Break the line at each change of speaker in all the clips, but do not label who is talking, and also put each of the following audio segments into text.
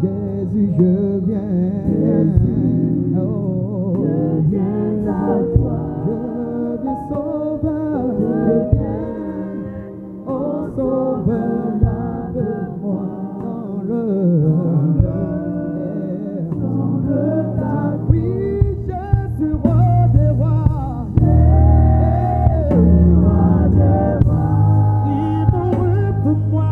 Jésus, je viens. Oh, je viens à toi. Je viens sauveur. Je viens. Oh, sauveur, lave-moi dans le oui, Jésus, roi des rois. Il mourut pour moi.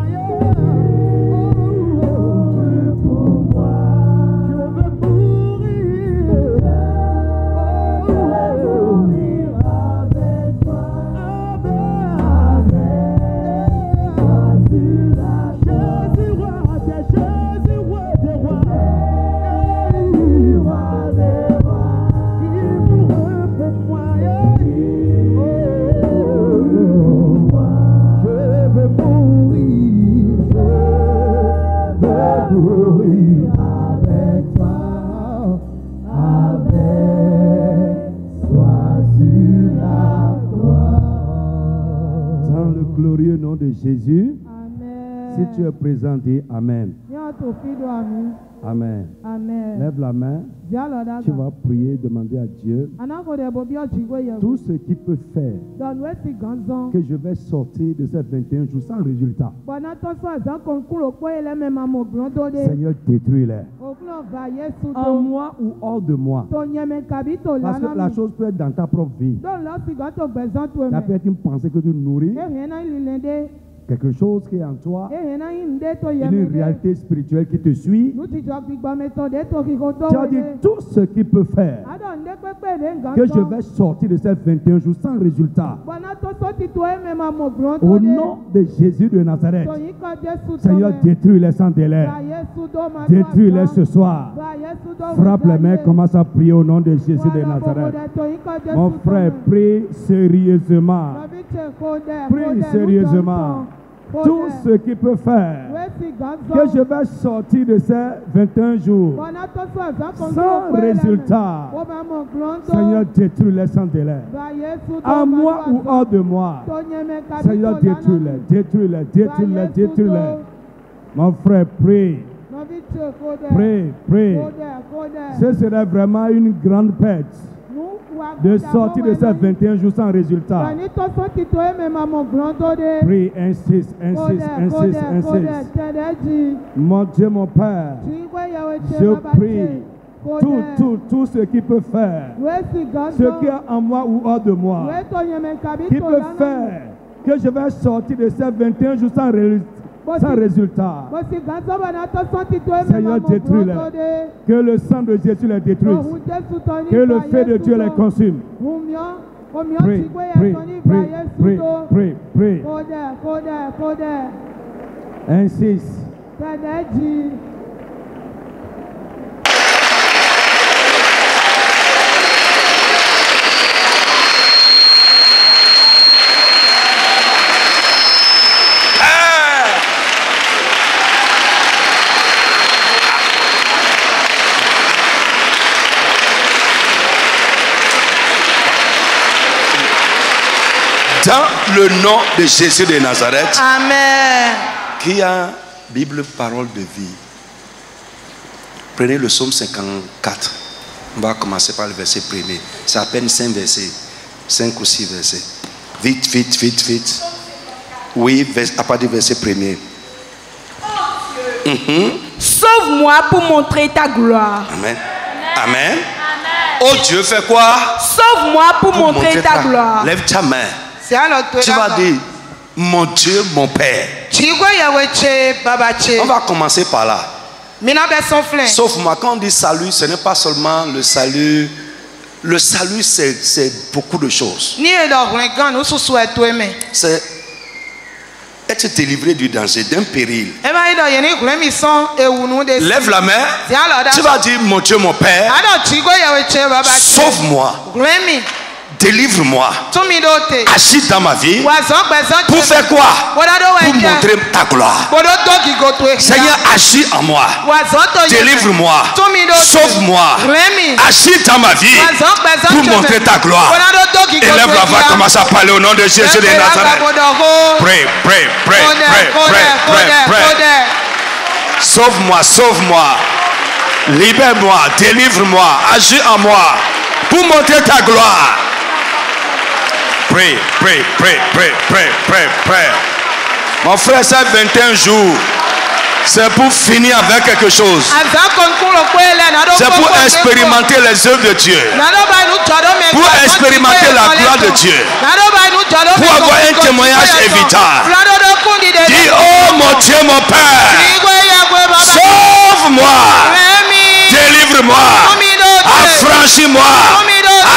Glorieux nom de Jésus.
Amen.
Si tu es présent, dis Amen.
Amen.
Amen. Lève la main. Tu vas prier, demander à Dieu tout ce qu'il peut faire que je vais sortir de ces 21 jours sans résultat. Seigneur, détruis-les. En moi ou hors de moi. Parce que la chose peut être dans ta propre vie. Ça peut être une pensée que tu nourris. Quelque chose qui est en toi, une réalité spirituelle qui te suit. Tu as dit tout ce qu'il peut faire que je vais sortir de ces 21 jours sans résultat. Au nom de Jésus de Nazareth, Seigneur, détruis-les sans délai. Détruis-les ce soir. Frappe les mains, commence à prier au nom de Jésus de Nazareth. Mon frère, prie sérieusement. Prie sérieusement. Tout ce qu'il peut faire que je vais sortir de ces 21 jours sans résultat. Seigneur, détruis-les sans délai. À moi ou hors de moi. Seigneur, détruis-les, détruis-les, détruis-les, détruis-les. Mon frère, prie. Prie, prie. Ce serait vraiment une grande perte de sortir de ces 21 jours sans résultat. Prie, insiste, insiste, insiste, insiste. Mon Dieu, mon Père, je prie tout ce qu'il peut faire, ce qui est en moi ou hors de moi, qui peut faire que je vais sortir de ces 21 jours sans résultat. Seigneur, détruis-les. Que le sang de Jésus les détruise. Que le feu de Dieu les consume. Prie, prie, prie, prie, prie, prie. Insiste.
Dans le nom de Jésus de Nazareth.
Amen.
Qui a Bible, parole de vie. Prenez le psaume 54. On va commencer par le verset premier. C'est à peine 5 versets. 5 ou 6 versets. Vite, vite, vite, vite. Oui, à partir du verset premier.
Sauve-moi pour montrer ta gloire.
Amen. Amen. Oh Dieu, fais quoi?
Sauve-moi pour montrer ta gloire.
Lève ta main. Tu vas dire, mon Dieu, mon Père. On va commencer par là. Sauf-moi, quand on dit salut, ce n'est pas seulement le salut. Le salut, c'est beaucoup de choses. C'est être délivré du danger, d'un péril. Lève la main. Tu vas dire, mon Dieu, mon Père, sauve-moi. Délivre-moi.
Tumi dote.
Agis dans ma vie.
Wazon bezon.
Pour faire quoi?
Bodado
Pour
weke.
montrer ta gloire.
Bododo gigotwe.
Seigneur, agis en moi.
Wazon to.
Délivre-moi.
Tumi dote.
Sauve-moi.
Remi.
Agis dans ma vie.
Wazon bezon.
Pour montrer ta gloire.
Bododo gigotwe.
Élève la voix, commence à parler au nom de Jésus de Nazareth. Pray, pray, pray, pray, pray, pray, pray. Sauve-moi, sauve-moi. Libère-moi, délivre-moi, agis en moi. Pour montrer ta gloire. Pray, pray, pray, pray, pray, pray, pray. Mon frère, ça 21 jours. C'est pour finir avec quelque chose. C'est pour expérimenter les œuvres de Dieu. Pour expérimenter la gloire de Dieu. Pour avoir un témoignage évitable. Dis, oh mon Dieu, mon Père, sauve-moi, délivre-moi, affranchis-moi,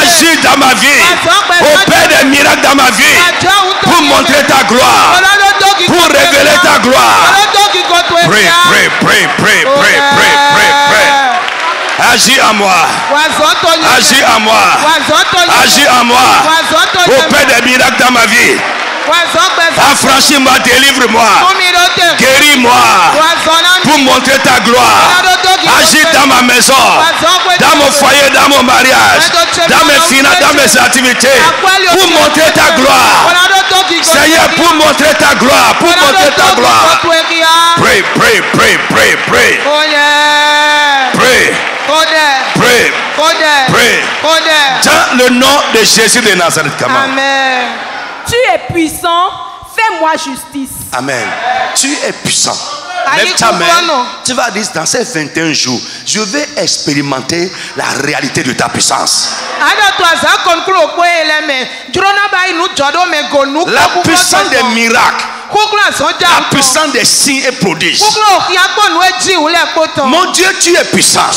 agis dans ma vie, opère des miracles dans ma vie, pour montrer ta gloire, pour révéler ta gloire. Pray, pray, pray, pray, pray, pray, pray, pray. Agis en moi. Agis en moi. Agis en moi. Opère des miracles dans ma vie. Affranchis-moi, délivre-moi, guéris-moi pour montrer ta gloire. Agis dans ma maison, dans mon foyer, dans mon mariage, dans mes finances, dans mes activités, pour montrer ta gloire. Seigneur, pour montrer ta gloire, pour montrer ta gloire. Pray, pray, pray, pray, pray. Pray. Pray. Pray. Dans le nom de Jésus de Nazareth.
Amen.
Tu es puissant, fais-moi justice.
Amen. Tu es puissant. Lève ta main. Tu vas dire dans ces 21 jours, je vais expérimenter la réalité de ta puissance. La puissance des miracles. La puissance des signes et prodiges. Mon Dieu, tu es puissant.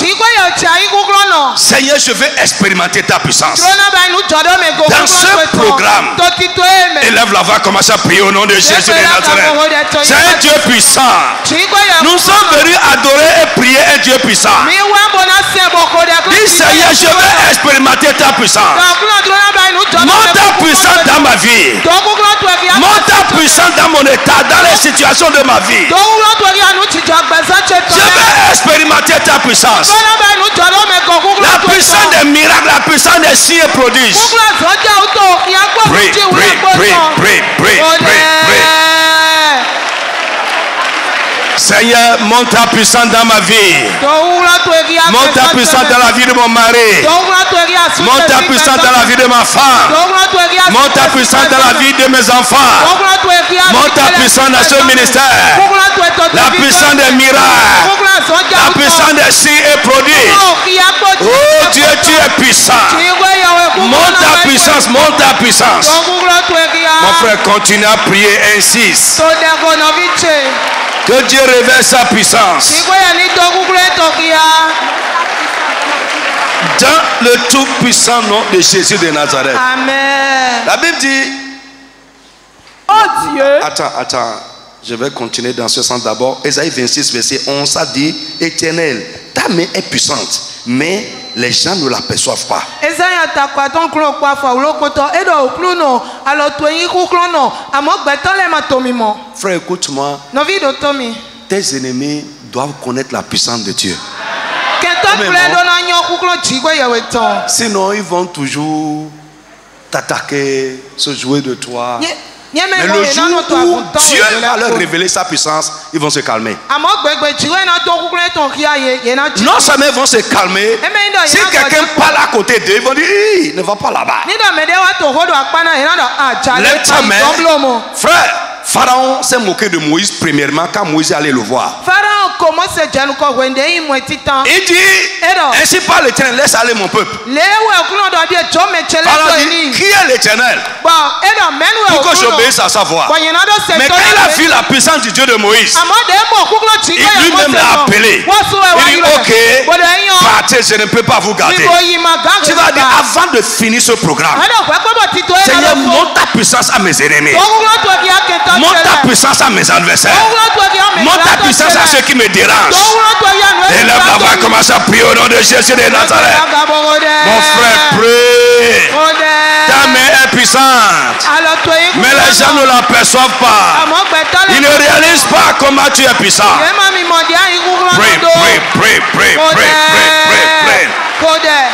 Seigneur, je vais expérimenter ta puissance. Dans ce programme, élève la voix, commence à prier au nom de Jésus de Nazareth. C'est un Dieu puissant. Nous sommes venus adorer et prier un Dieu puissant. Dis Seigneur, je vais expérimenter ta puissance. Monte ta puissance dans ma vie. Monte ta puissance dans mon état, dans les situations de ma vie. Je vais expérimenter ta puissance. La puissance des miracles, la puissance des signes et prodiges. Pray, pray, pray, pray, pray, pray, pray. Seigneur, monte ta puissance dans ma vie. Monte ta puissance dans la vie de mon mari. Monte ta puissance dans la vie de ma femme. Monte ta puissance dans la vie de mes enfants. Monte ta puissance dans ce ministère. La puissance des miracles. La puissance des signes et prodiges. Oh Dieu, tu es puissant. Monte ta puissance, monte ta puissance. Mon frère, continue à prier, insiste. Que Dieu révèle sa puissance. Dans le tout puissant nom de Jésus de Nazareth.
Amen.
La Bible dit.
Oh Dieu.
Attends. Je vais continuer dans ce sens d'abord. Ésaïe 26, verset 11, ça dit: Éternel, ta main est puissante, mais les gens ne l'aperçoivent pas. Frère, écoute-moi. Tes ennemis doivent connaître la puissance de Dieu. Sinon, ils vont toujours t'attaquer, se jouer de toi. Mais le jour où Dieu va leur révéler sa puissance, ils vont se calmer. Non seulement ils vont se calmer, si quelqu'un parle à côté d'eux, ils vont dire: ne va pas là-bas. Lève ta main. Frère, Pharaon s'est moqué de Moïse premièrement quand Moïse allait le voir. Il dit: ainsi parle l'Éternel, laisse aller mon peuple. Pharaon dit: qui est l'Éternel pour que j'obéisse à sa voix? Mais quand il a vu la puissance du Dieu de Moïse, il lui-même l'a appelé. Il dit: ok, partez, je ne peux pas vous garder. Tu vas dire, avant de finir ce programme, Seigneur, monte ta puissance à mes ennemis. Monte ta puissance à mes adversaires. Monte ta puissance à ceux qui me dérangent. Et là, on va commencer à prier au nom de Jésus de Nazareth. Mon frère, prie. Ta main est puissante. Mais les gens ne l'aperçoivent pas. Ils ne réalisent pas comment tu es puissant. Pray, pray, pray, pray, pray, pray,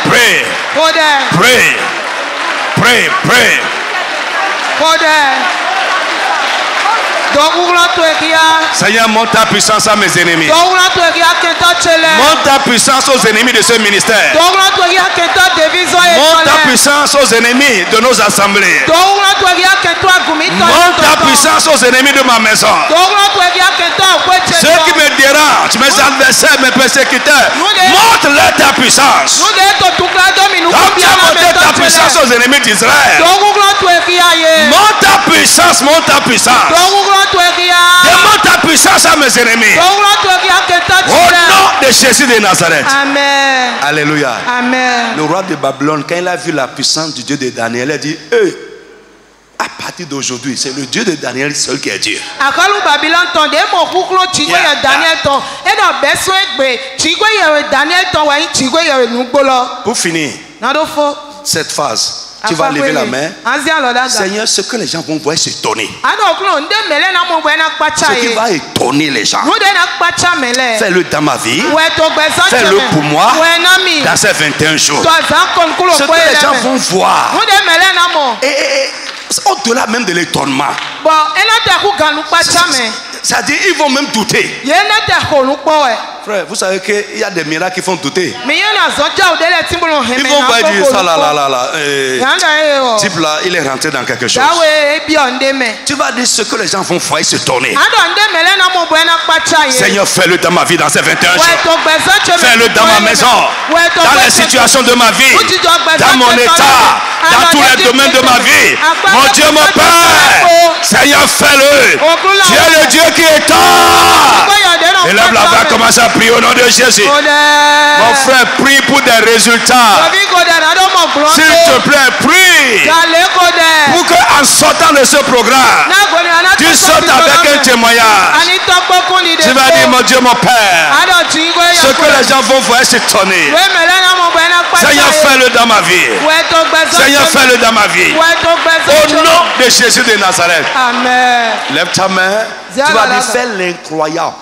pray, pray, pray, pray, pray. Seigneur, monte ta puissance à mes ennemis. Monte ta puissance aux ennemis de ce ministère. Monte ta puissance aux ennemis de nos assemblées. Monte ta puissance aux ennemis de ma maison. Ceux qui me dérangent, mes adversaires, mes persécuteurs, montre-leur ta puissance. Comme tu as monté ta puissance aux ennemis d'Israël. Monte ta puissance, monte ta puissance. Demande ta puissance à mes ennemis. Au nom de Jésus de Nazareth.
Amen.
Alléluia.
Amen.
Le roi de Babylone, quand il a vu la puissance du Dieu de Daniel, il a dit, à partir d'aujourd'hui, c'est le Dieu de Daniel seul qui est Dieu. Pour finir cette phase, tu vas lever la main. Seigneur, ce que les gens vont voir s'étonner. Ce qui va étonner les gens. Fais-le dans ma vie. Fais-le pour moi. Dans ces 21 jours. Ce que les gens vont voir. Et au-delà même de l'étonnement. C'est-à-dire, ils vont même douter. Frère, vous savez qu'il y a des miracles qui font douter. Ils vont pas dire ça là. Type là, il est rentré dans quelque chose. Tu vas dire ce que les gens vont voir s'étonner. Seigneur, fais-le dans ma vie dans ces 21 jours. Fais-le dans ma maison. Dans les situations de ma vie. Dans mon état. Dans tous les domaines de ma vie. Mon Dieu, mon Père. Seigneur, fais-le. Tu es le Dieu qui est tard. Élève la voix, commence à prier au nom de Jésus. Mon frère, prie pour des résultats. S'il te plaît, prie. Pour qu'en sortant de ce programme, tu sortes avec un témoignage. Tu vas dire, mon Dieu, mon Père, ce que les gens vont voir s'étonner. Seigneur, fais-le dans ma vie. Seigneur, fais-le dans ma vie. Au nom de Jésus de Nazareth.
Amen.
Lève ta main. Tu vas dire, fais l'incroyable.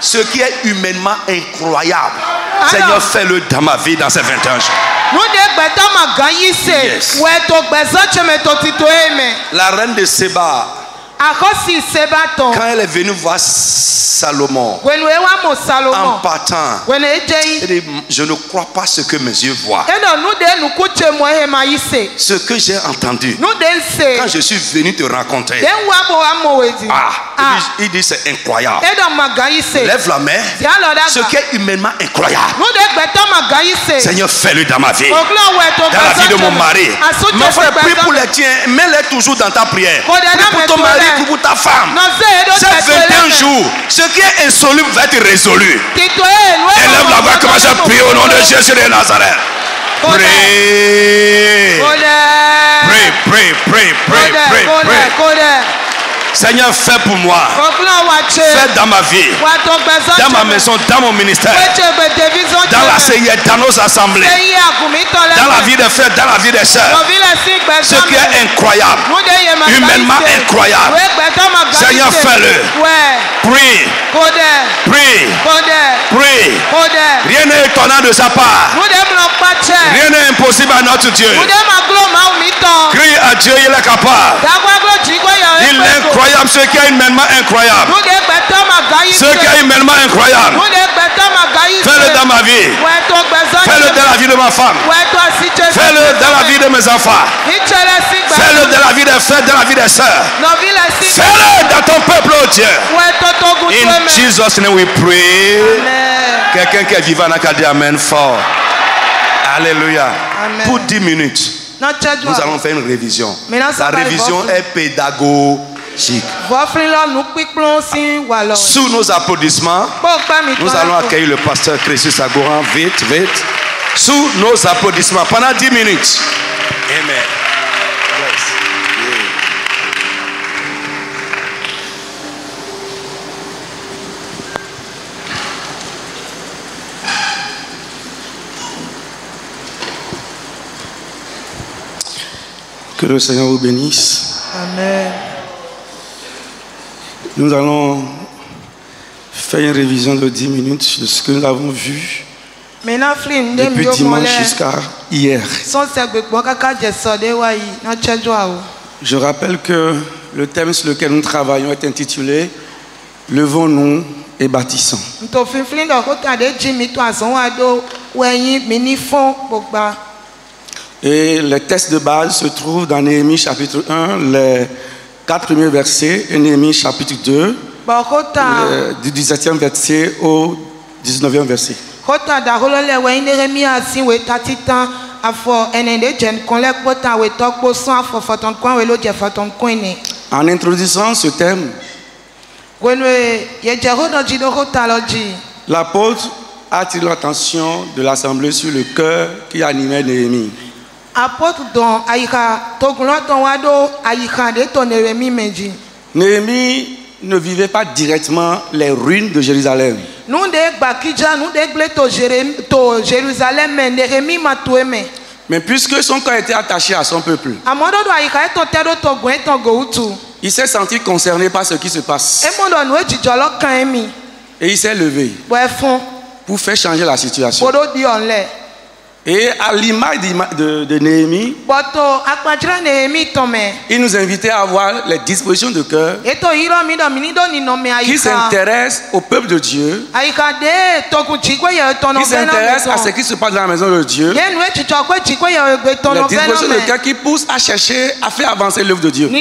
Ce qui est humainement incroyable. Seigneur, fais-le dans ma vie dans ces 21 jours. Yes. La reine de Séba, quand elle est venue voir Salomon, en partant, elle dit, je ne crois pas ce que mes yeux voient. Ce que j'ai entendu quand je suis venu te rencontrer. Il dit c'est incroyable. Lève la main. Ce qui est humainement incroyable. Seigneur, fais-le dans ma vie. Dans la vie de mon mari. Mon frère, prie pour les tiens. Mets-les toujours dans ta prière. Prie pour ton mari, prie pour ta femme. Ces 21 jours, ce qui est insoluble va être résolu. Élève la voix, commence à prier au nom de Jésus de Nazareth. Prie. Prie. Seigneur, fais pour moi. Fais dans ma vie. Dans ma maison, dans mon ministère. Dans la CIE, dans nos assemblées. Dans la vie des frères, dans la vie des sœurs. Ce qui est incroyable. Humainement incroyable. Seigneur, fais-le. Prie. Rien n'est étonnant de sa part. Rien n'est impossible à notre Dieu. Crie à Dieu, il est capable. Il est incroyable, ce qui est humainement incroyable. Ce qui est humainement incroyable. Fais-le dans ma vie. Fais-le dans la vie de ma femme. Fais-le dans la vie de mes enfants. Fais-le dans la vie des frères, dans la vie des sœurs. Fais-le dans ton peuple, oh Dieu. In Jesus' name we pray. Quelqu'un qui est vivant n'a qu'à dire Amen fort. Alléluia. Pour 10 minutes, nous allons faire une révision. La révision est pédagogique. Sous nos applaudissements, nous allons accueillir le pasteur Crésus Sagoran. Vite. Sous nos applaudissements pendant 10 minutes. Amen. Que Que le Seigneur vous bénisse.
Amen.
Nous allons faire une révision de 10 minutes de ce que nous avons vu depuis dimanche jusqu'à hier. Je rappelle que le thème sur lequel nous travaillons est intitulé « Levons-nous et bâtissons ». Et les textes de base se trouvent dans Néhémie chapitre 1, les 4 premiers versets, et Néhémie chapitre 2, du 17e verset au 19e verset. En introduisant ce thème, l'apôtre a attiré l'attention de l'assemblée sur le cœur qui animait Néhémie. Néhémie ne vivait pas directement les ruines de Jérusalem. Mais puisque son cœur était attaché à son peuple, il s'est senti concerné par ce qui se passe. Et il s'est levé pour faire changer la situation. Et à l'image de Néhémie, il nous invitait à avoir les dispositions de cœur qui s'intéressent au peuple de Dieu, qui s'intéressent à ce qui se passe dans la maison de Dieu, les dispositions de cœur qui poussent à chercher à faire avancer l'œuvre de Dieu.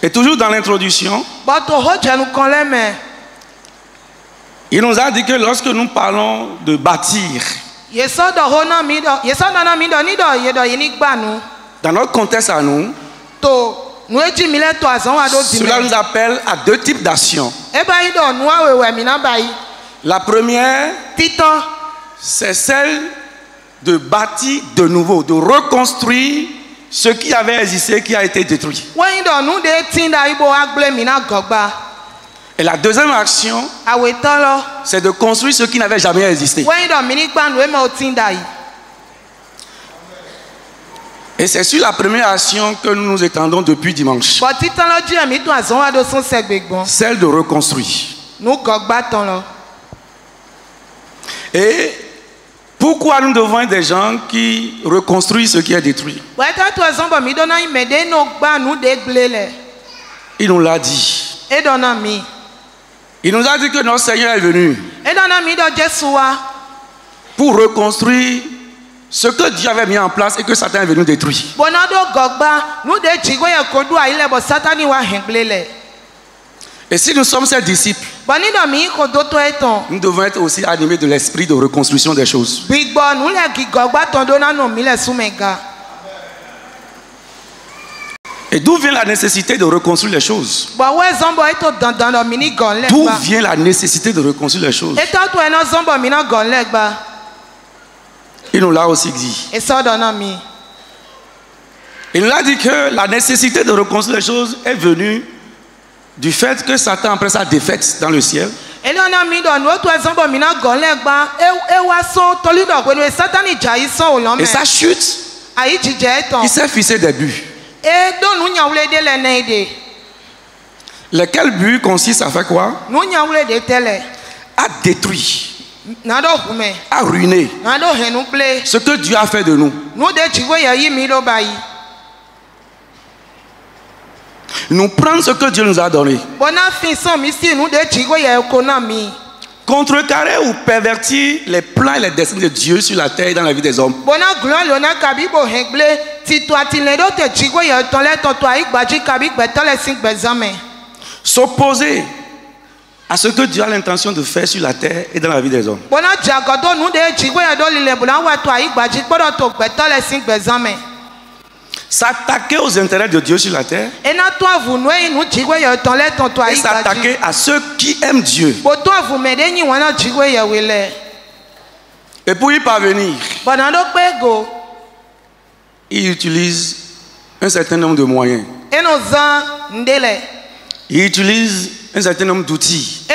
Et toujours dans l'introduction, il nous a dit que lorsque nous parlons de bâtir, dans notre contexte à nous, cela nous appelle à deux types d'actions. La première, c'est celle de bâtir de nouveau, de reconstruire ce qui avait existé, qui a été détruit. Et la deuxième action, c'est de construire ce qui n'avait jamais existé. Et c'est sur la première action que nous nous étendons depuis dimanche. Celle de reconstruire. Et pourquoi nous devons être des gens qui reconstruisent ce qui est détruit? Il nous l'a dit. Il nous a dit que notre Seigneur est venu pour reconstruire ce que Dieu avait mis en place et que Satan est venu détruire. Et si nous sommes ses disciples, nous devons être aussi animés de l'esprit de reconstruction des choses. Et d'où vient la nécessité de reconstruire les choses? D'où vient la nécessité de reconstruire les choses? Il nous l'a aussi dit. Il nous a dit que la nécessité de reconstruire les choses est venue du fait que Satan, après sa défaite dans le ciel, et sa chute, il s'est fixé des buts. Lesquels buts consistent à faire quoi? À détruire, à ruiner ce que Dieu a fait de nous. Nous prendre ce que Dieu nous a donné, contrecarrer ou pervertir les plans et les desseins de Dieu sur la terre et dans la vie des hommes. S'opposer à ce que Dieu a l'intention de faire sur la terre et dans la vie des hommes. S'attaquer aux intérêts de Dieu sur la terre et s'attaquer à ceux qui aiment Dieu. Et pour y parvenir, il utilise un certain nombre de moyens. Il utilise un certain nombre d'outils.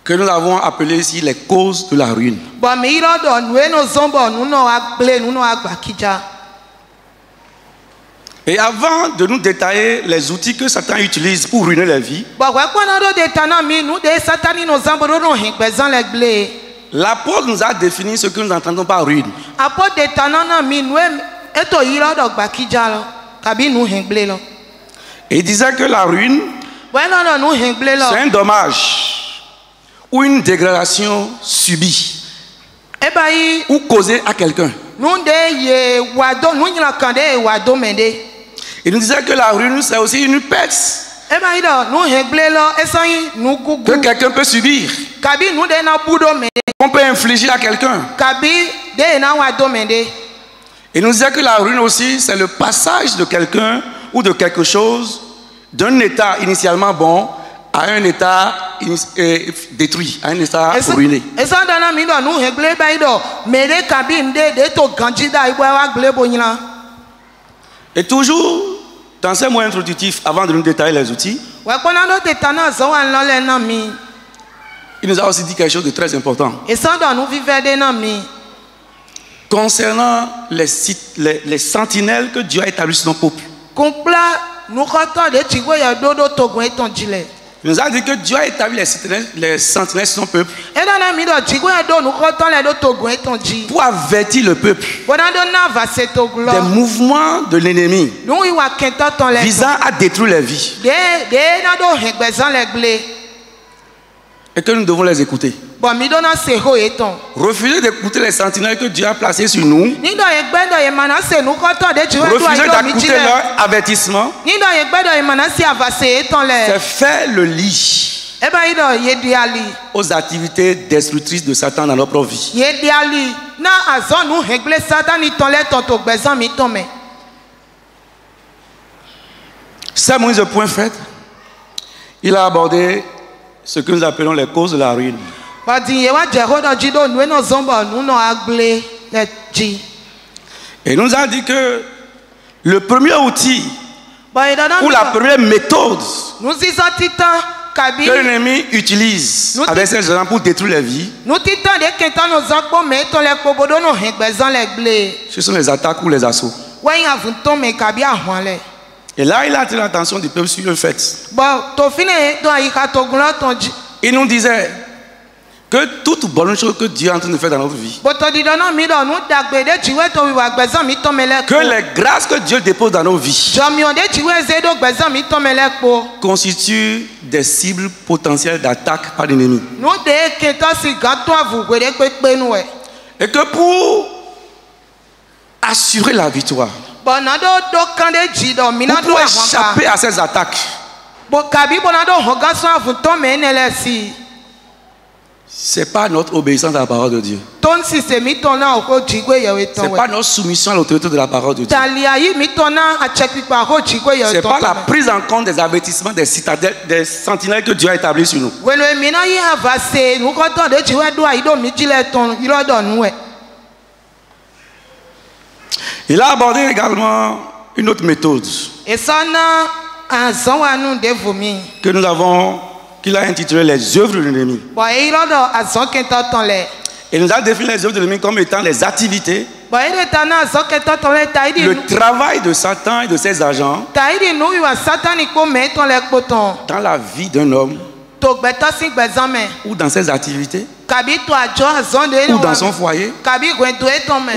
que nous avons appelé ici les causes de la ruine.
Bon, mais il a donné nos zombos, nous n'avons pas nous n'avons pas kidja.
Et avant de nous détailler les outils que Satan utilise pour ruiner la vie, l'apôtre nous a défini ce que nous entendons par ruine. Et il disait que la ruine, c'est un dommage ou une dégradation subie ou causée à quelqu'un. Il nous disait que la ruine, c'est aussi une perte que quelqu'un peut subir, qu'on peut infliger à quelqu'un. Il nous disait que la ruine aussi, c'est le passage de quelqu'un ou de quelque chose d'un état initialement bon à un état détruit, à un état ruiné. Et toujours dans ces mots introductifs, avant de nous détailler les outils, il nous a aussi dit quelque chose de très important concernant les sentinelles que Dieu a établies sur son peuple. Il nous a dit que Dieu a établi les sentinelles sur son peuple pour avertir le peuple des mouvements de l'ennemi visant à détruire les vies. Et que nous devons les écouter. Refuser d'écouter les sentinelles que Dieu a placées sur nous. Refuser d'écouter leur avertissement. C'est faire le lit aux activités destructrices de Satan dans notre vie. C'est Moïse point fait. Il a abordé ce que nous appelons les causes de la ruine. Et nous a dit que le premier outil ou la première méthode que l'ennemi utilise avec ces gens pour détruire les vies, ce sont les attaques ou les assauts. Et là, il a attiré l'attention du peuple sur le fait. Il nous disait que toute bonne chose que Dieu est en train de faire dans notre vie, que les grâces que Dieu dépose dans nos vies constituent des cibles potentielles d'attaque par l'ennemi. Et que pour assurer la victoire, pour échapper à ces attaques, c'est pas notre obéissance à la parole de Dieu. C'est pas notre soumission à l'autorité de la parole de Dieu. C'est pas la prise en compte des avertissements des citadelles, des sentinelles que Dieu a établis sur nous. Il a abordé également une autre méthode que nous avons, qu'il a intitulé les œuvres de l'ennemi. Il nous a défini les œuvres de l'ennemi comme étant les activités, le travail de Satan et de ses agents dans la vie d'un homme ou dans ses activités ou dans son foyer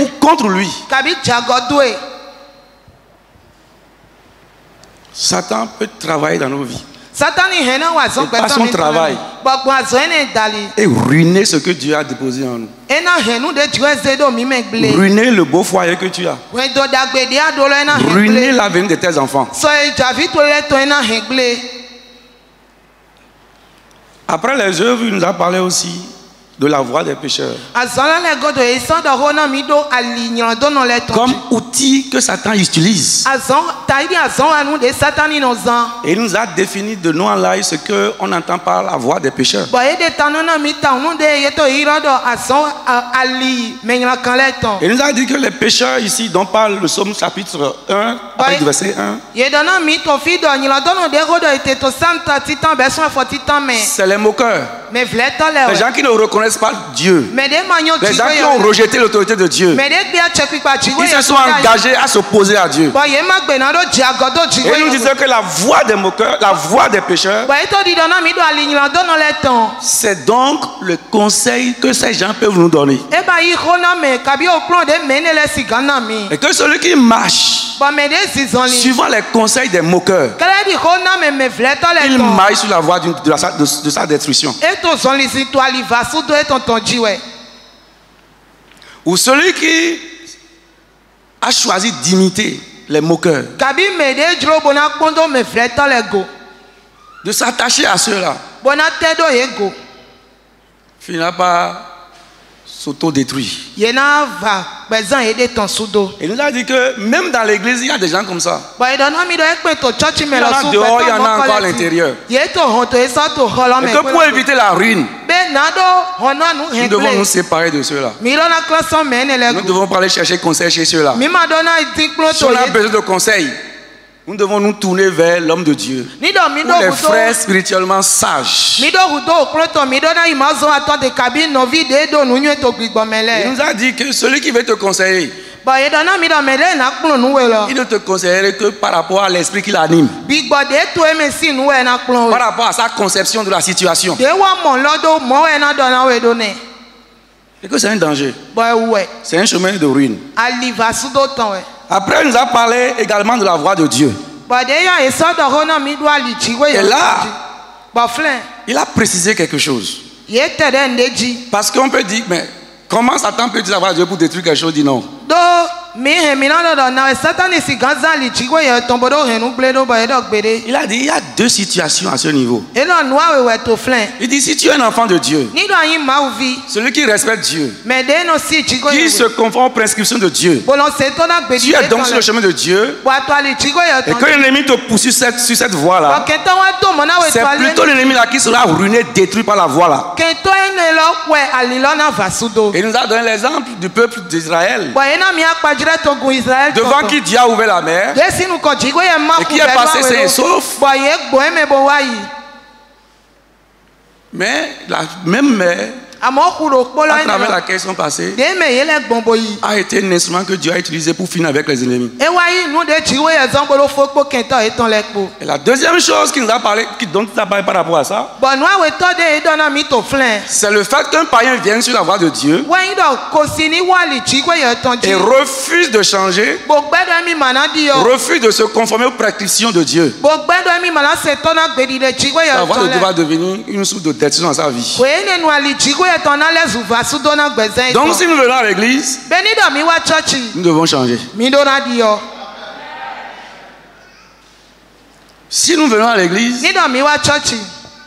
ou contre lui. Satan peut travailler dans nos vies et par son travail et ruiner ce que Dieu a déposé en nous. Ruiner le beau foyer que tu as. Ruiner l'avenir de tes enfants. Après les œuvres, il nous a parlé aussi de la voie des pécheurs comme outil que Satan utilise Et il nous a défini de nous en live ce qu'on entend par la voix des pécheurs. Et il nous a dit que les pécheurs ici dont parle le psaume chapitre 1, avec le verset 1, c'est les moqueurs. Les gens qui ne reconnaissent pas Dieu. Les gens qui ont rejeté l'autorité de Dieu. Ils se sont engagés à s'opposer à Dieu. Et il nous disait que la voix des moqueurs, la voix des pécheurs, c'est donc le conseil que ces gens peuvent nous donner. Et que celui qui marche suivant les conseils des moqueurs, il marche sur la voie de sa destruction. Ou celui qui a choisi d'imiter les moqueurs, de s'attacher à ceux-là, finira par s'auto-détruire. Il nous a dit que même dans l'église, il y a des gens comme ça. Il y en a dehors, il y en a encore à l'intérieur. Et que pour éviter la ruine, nous devons nous séparer de ceux-là. Nous devons pas aller chercher conseil chez ceux-là. Si on a besoin de conseils, nous devons nous tourner vers l'homme de Dieu, ou les frères spirituellement sages. Il nous a dit que celui qui veut te conseiller, il ne te conseillerait que par rapport à l'esprit qui l'anime, par rapport à sa conception de la situation. Et que c'est un danger. C'est un chemin de ruine. Après, il nous a parlé également de la voix de Dieu. Et là, il a précisé quelque chose. Parce qu'on peut dire, mais comment Satan peut dire la voix de Dieu pour détruire quelque chose? Il dit non. Il a dit il y a deux situations à ce niveau. Il dit si tu es un enfant de Dieu, celui qui respecte Dieu, qui se conforme aux prescriptions de Dieu, tu es donc sur le chemin de Dieu, et que l'ennemi te poursuit sur cette voie là, c'est plutôt l'ennemi là qui sera ruiné, détruit par la voie là. Et il nous a donné l'exemple du peuple d'Israël, devant qui Dieu a ouvert la mer et qui est passé sain et sauf. Mais la même mer à travers laquelle ils sont passés a été un instrument que Dieu a utilisé pour finir avec les ennemis. Et la deuxième chose qu'il nous a parlé, dont il a parlé par rapport à ça, c'est le fait qu'un païen vienne sur la voie de Dieu et refuse de changer, refuse de se conformer aux prescriptions de Dieu. La voie de Dieu va devenir une source de destruction dans sa vie. Donc si nous venons à l'église, nous devons changer. Si nous venons à l'église,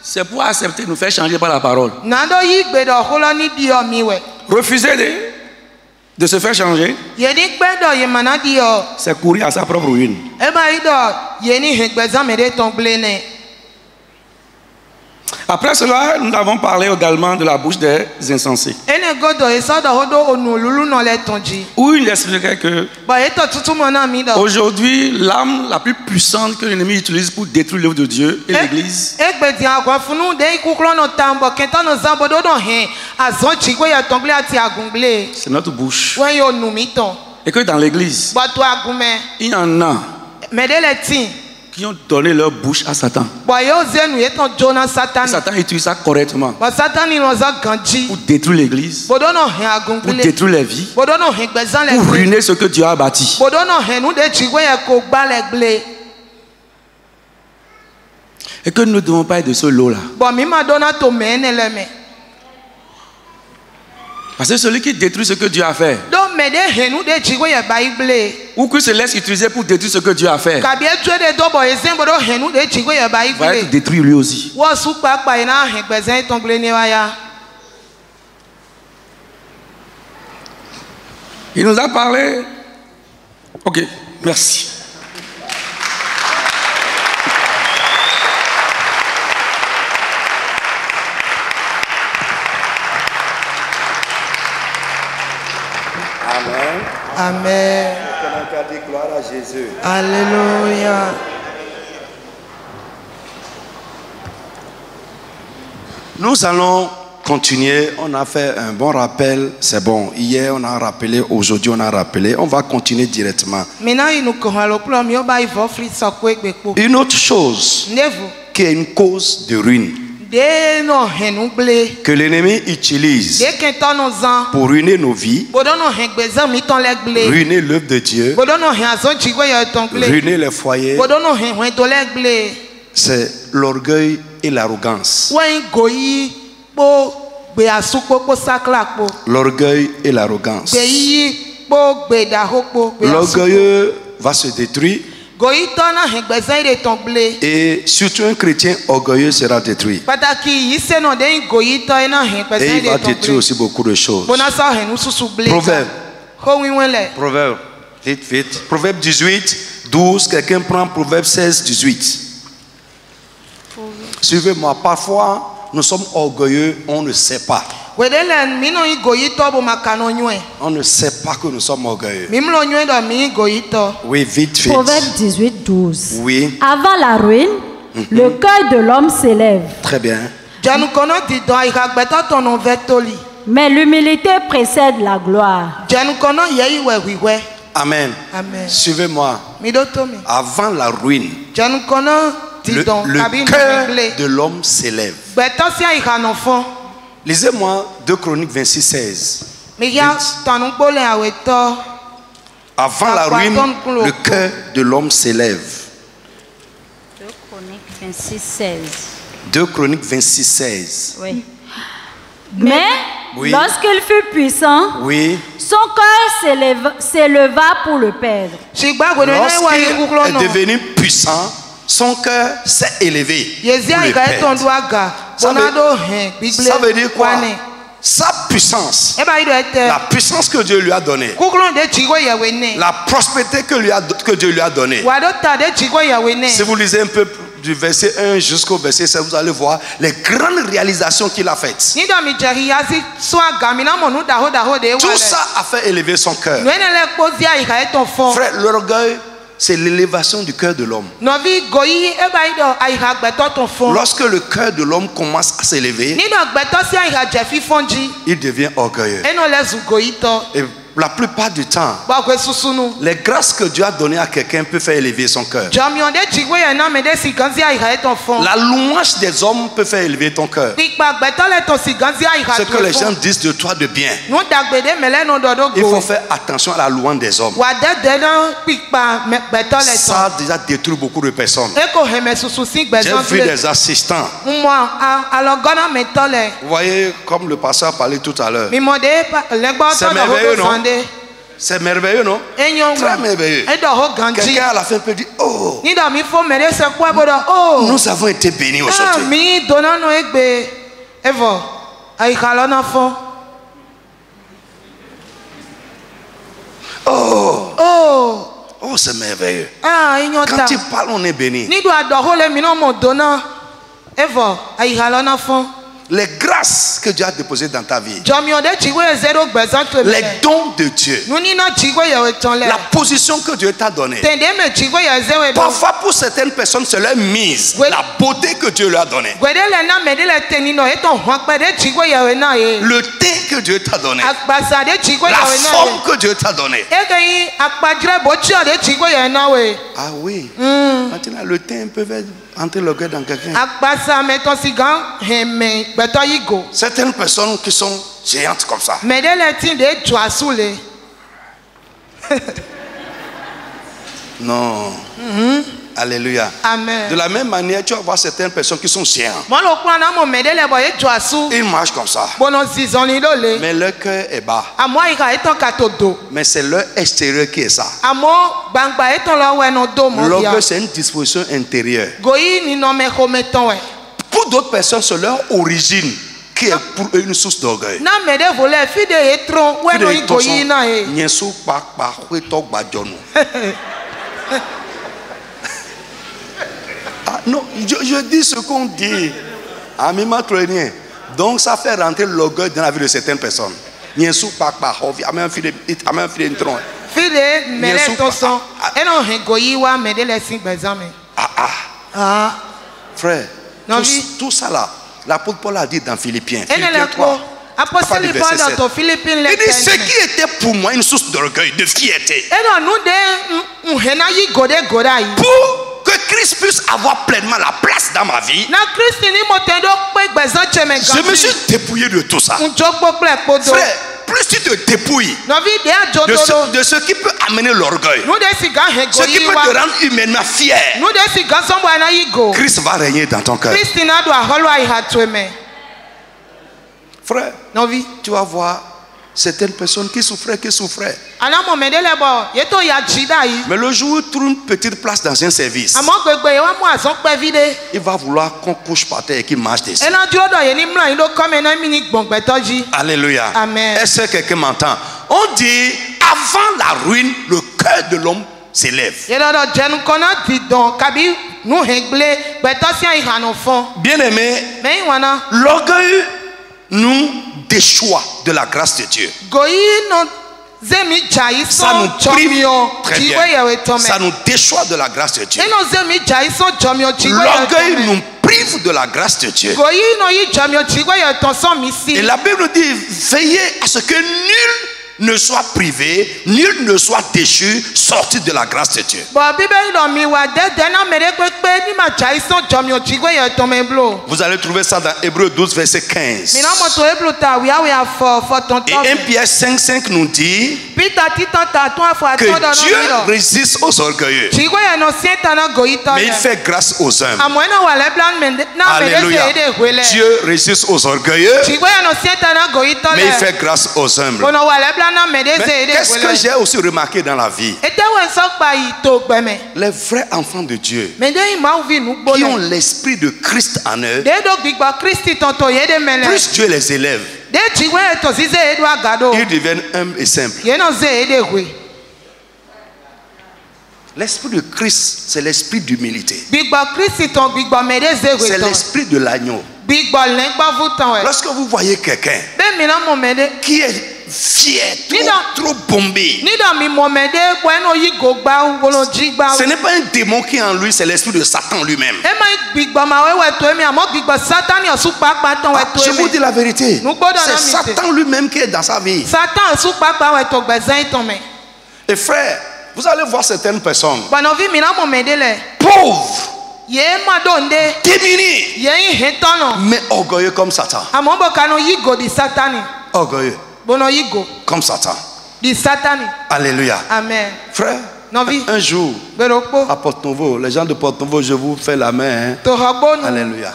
c'est pour accepter de nous faire changer par la parole. Refuser de se faire changer, c'est courir à sa propre ruine. Après cela, nous avons parlé également de la bouche des insensés, où il expliquait que aujourd'hui, l'arme la plus puissante que l'ennemi utilise pour détruire l'œuvre de Dieu et l'église, c'est notre bouche. Et que dans l'église, il y en a qui ont donné leur bouche à Satan. Satan utilise ça correctement pour détruire l'église, pour détruire les vies, pour ruiner ce que Dieu a bâti. Et que nous ne devons pas être de ce lot-là. Parce que celui qui détruit ce que Dieu a fait, ou qui se laisse utiliser pour détruire ce que Dieu a fait, va être détruit lui aussi. Il nous a parlé. Ok, merci.
Amen.
Gloire à Jésus.
Alléluia.
Nous allons continuer. On a fait un bon rappel. C'est bon. Hier, on a rappelé. Aujourd'hui, on a rappelé. On va continuer directement. Une autre chose qui est une cause de ruine que l'ennemi utilise pour ruiner nos vies, ruiner l'œuvre de Dieu, ruiner les foyers, c'est l'orgueil et l'arrogance. L'orgueil et l'arrogance. L'orgueilleux va se détruire. Et surtout un chrétien orgueilleux sera détruit. Et il va détruire aussi beaucoup de choses. Proverbe. Vite. Proverbe 18, 12. Quelqu'un prend Proverbe 16, 18. Suivez-moi. Parfois, nous sommes orgueilleux, on ne sait pas. On ne sait pas que nous sommes orgueilleux. Oui, vite.
Proverbe 18, 12.
Oui.
Avant la ruine, le cœur de l'homme s'élève.
Très bien.
Mais l'humilité précède la gloire.
Amen. Suivez-moi. Avant la ruine, le cœur de l'homme s'élève. Lisez-moi 2 Chroniques 26, 16. Avant la ruine, le cœur de l'homme s'élève.
2 Chroniques 26, 16.
2 Chroniques 26, 16.
Oui. Mais lorsqu'il fut puissant, son cœur s'éleva pour le perdre.
Lorsqu'il est devenu puissant, son cœur s'est élevé pour le perdre. Ça veut dire quoi? Sa puissance, la puissance que Dieu lui a donnée, la prospérité que Dieu lui a donnée. Si vous lisez un peu du verset 1 jusqu'au verset 7, vous allez voir les grandes réalisations qu'il a faites. Tout ça a fait élever son cœur. Frère, l'orgueil, c'est l'élévation du cœur de l'homme. Lorsque le cœur de l'homme commence à s'élever, il devient orgueilleux. Et la plupart du temps, les grâces que Dieu a données à quelqu'un peuvent faire élever son cœur. La louange des hommes peut faire élever ton cœur. Ce que les gens disent de toi de bien, il faut faire attention à la louange des hommes. Ça a déjà détruit beaucoup de personnes. J'ai vu des assistants. Vous voyez, comme le pasteur a parlé tout à l'heure. C'est merveilleux, non? C'est merveilleux, non? Très merveilleux. Quelqu'un à la fin peut dire, oh, nous avons été bénis aujourd'hui. Oh, c'est merveilleux. Quand tu parles, on est béni. Les grâces que Dieu a déposées dans ta vie, les dons de Dieu, la position que Dieu t'a donnée. Parfois pour certaines personnes c'est leur mise, la beauté que Dieu leur a donnée, le teint que Dieu t'a donné, la forme que Dieu t'a donnée. Ah oui, maintenant le teint peut entrer le cœur dans quelqu'un. Certaines personnes qui sont géantes comme ça. Non. Alléluia.
Amen.
De la même manière, tu vas voir certaines personnes qui sont géantes. Ils marchent comme ça. Mais leur cœur est bas. Mais c'est leur extérieur qui est ça. L'orgueil, c'est une disposition intérieure. Pour d'autres personnes, c'est leur origine qui est pour eux une source d'orgueil. Ah, non, je dis ce qu'on dit. Donc ça fait rentrer l'orgueil dans la vie de certaines personnes.
de mele toson. Eno hengoyi wa mede le sing bezame.
Frère, tout ça là, l'apôtre Paul a dit dans Philippiens. Philippiens 3.
Apôtre Paul dans Philippiens.
Il dit ce qui était pour moi une source d'orgueil, de fierté. Pour que Christ puisse avoir pleinement la place dans ma vie, je me suis dépouillé de tout ça. Frère, plus tu te dépouilles de ce qui peut amener l'orgueil, ce qui peut te rendre humainement fier, Christ va régner dans ton cœur. Frère, tu vas voir certaines personnes qui souffraient. Mais le jour où tu trouves une petite place dans un service, il va vouloir qu'on couche par terre et qu'il marche dessus. Alléluia.
Amen.
Est-ce que quelqu'un m'entend? On dit, avant la ruine, le cœur de l'homme s'élève. Bien aimé, l'orgueil nous déchoit de la grâce de Dieu. Ça nous prive, très bien. Ça nous déchoit de la grâce de Dieu. L'orgueil nous prive de la grâce de Dieu. Et la Bible dit, veillez à ce que nul ne soit privé, nul ne soit déchu, sorti de la grâce de Dieu. Vous allez trouver ça dans Hébreux 12, verset 15. Et 1 Pierre 5, 5 nous dit que Dieu résiste aux orgueilleux, mais il fait grâce aux humbles. Alléluia. Dieu résiste aux orgueilleux, mais il fait grâce aux humbles. Mais qu'est-ce que j'ai aussi remarqué dans la vie? Les vrais enfants de Dieu qui ont l'esprit de Christ en eux, plus Dieu les élève, ils deviennent humbles et simples. L'esprit de Christ, c'est l'esprit d'humilité. C'est l'esprit de l'agneau. Lorsque vous voyez quelqu'un qui est fier, trop bombé, ce n'est pas un démon qui est en lui, c'est l'esprit de Satan lui-même. Je vous dis la vérité, c'est Satan lui-même qui est dans sa vie. Et frère, vous allez voir certaines personnes pauvres, démunis, mais orgueilleux comme Satan. Orgueilleux comme Satan. Alléluia.
Amen.
Frère, un jour à Porto-Novo, les gens de Porto-Novo, je vous fais la main. Alléluia.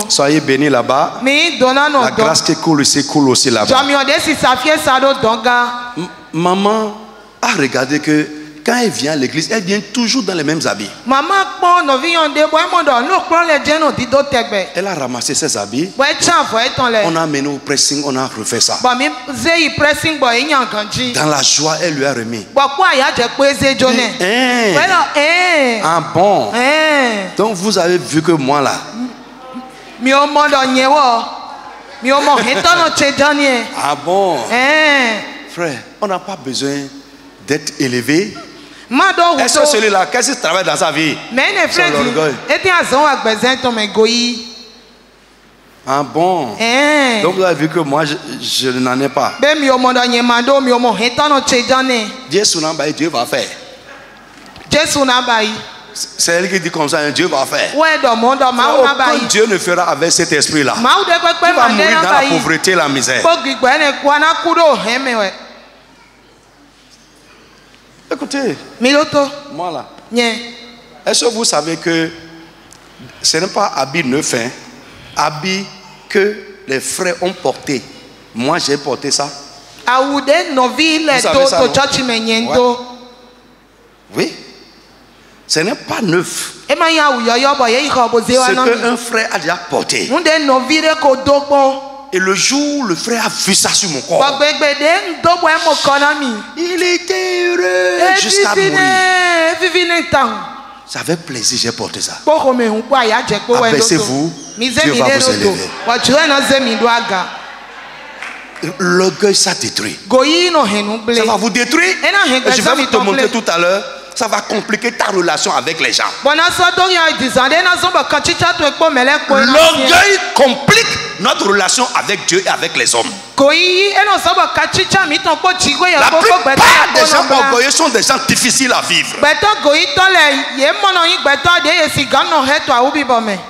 Soyez bénis là-bas. La grâce qui coule ici coule aussi là-bas. Maman a regardé que quand elle vient à l'église, elle vient toujours dans les mêmes habits. Elle a ramassé ses habits. On a amené au pressing, on a refait ça. Dans la joie, elle lui a remis. Ah bon? Donc vous avez vu que moi là. Ah bon? Frère, on n'a pas besoin d'être élevé. Est-ce que celui-là, qu'est-ce qu'il travaille dans sa vie? C'est l'orgueil. Ah bon? Donc vous avez vu que moi, je n'en ai pas. Dieu va faire. C'est elle qui dit comme ça, Dieu va faire. Aucun Dieu ne fera avec cet esprit-là. Tu vas mourir dans la pauvreté et la misère. Écoutez, moi là, est-ce que vous savez que ce n'est pas habit neuf, hein? Habit que les frères ont porté. Moi j'ai porté ça. Vous savez ça, non? Oui. Ce n'est pas neuf. C'est qu'un frère a déjà porté. Et le jour où le frère a vu ça sur mon corps, il était heureux jusqu'à mourir. C'est avec plaisir j'ai porté ça. Abaissez-vous, Dieu va vous élever. L'orgueil, ça détruit.
Goyi no henu ble.
Ça va vous détruire.
Et
Je vais vous te montrer tout à l'heure. Ça va compliquer ta relation avec les gens. L'orgueil complique notre relation avec Dieu et avec les hommes. La plupart des gens orgueilleux sont des gens difficiles à vivre.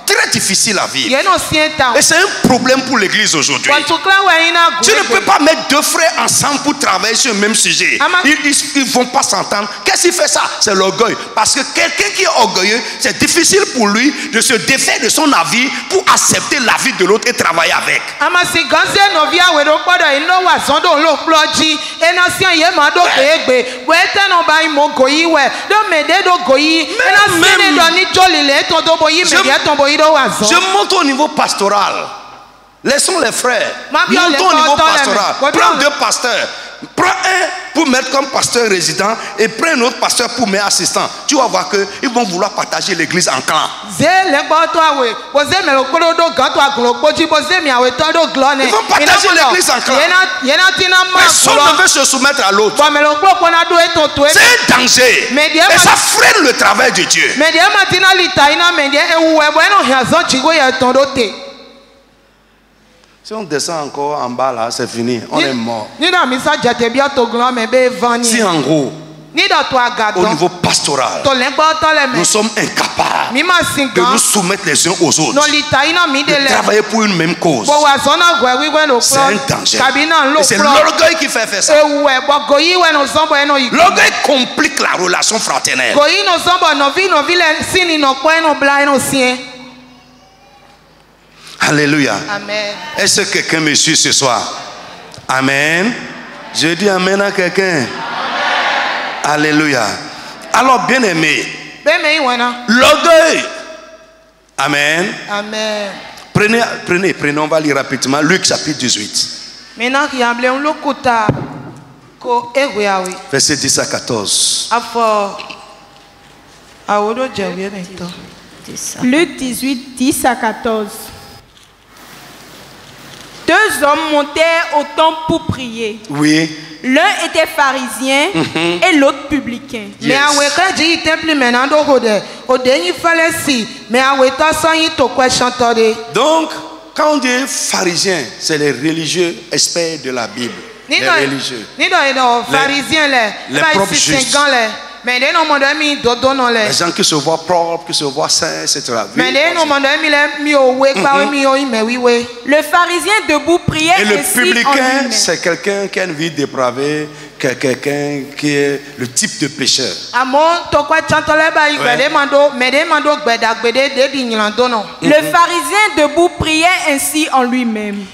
Très difficiles à vivre. Et c'est un problème pour l'église aujourd'hui. Tu ne peux pas mettre deux frères ensemble pour travailler sur le même sujet. Ils ne vont pas s'entendre. Qu'est-ce qui fait ça? C'est l'orgueil. Parce que quelqu'un qui est orgueilleux, c'est difficile pour lui de se défaire de son avis pour accepter l'avis de l'autre et travailler avec. Je monte au niveau pastoral. Laissons les frères. Montons au niveau pastoral. Prends deux pasteurs. Prends un pour mettre comme pasteur résident et prends un autre pasteur pour mettre assistant. Tu vas voir qu'ils vont vouloir partager l'église en clan. Ils vont partager l'église en clan. Personne ne veut se soumettre à l'autre. C'est un danger. Et ça freine le travail de Dieu. Si on descend encore en bas là, c'est fini. On est mort. Si en gros, au niveau pastoral, nous sommes incapables de nous soumettre les uns aux autres, de travailler pour une même cause. C'est un danger. Et c'est l'orgueil qui fait ça. L'orgueil complique la relation fraternelle. Alléluia.
Amen.
Est-ce que quelqu'un me suit ce soir? Amen. Je dis amen à quelqu'un. Alléluia. Alors, bien aimé, l'orgueil. Amen.
Amen.
Prenez, on va lire rapidement Luc chapitre 18. Verset 10 à 14.
Luc 18, 10 à 14. Deux hommes montèrent au temple pour prier.
Oui.
L'un était pharisien et l'autre publicain.
Yes. Donc, quand on dit pharisien, c'est les religieux experts de la Bible. Les religieux. Les propres justes. Les gens qui se voient propres, qui se voient saints, etc.
Le pharisien debout priait
et le
ainsi
publicain, c'est quelqu'un qui a une vie dépravée, quelqu'un qui est le type de pécheur.
Le pharisien debout priait ainsi en lui-même.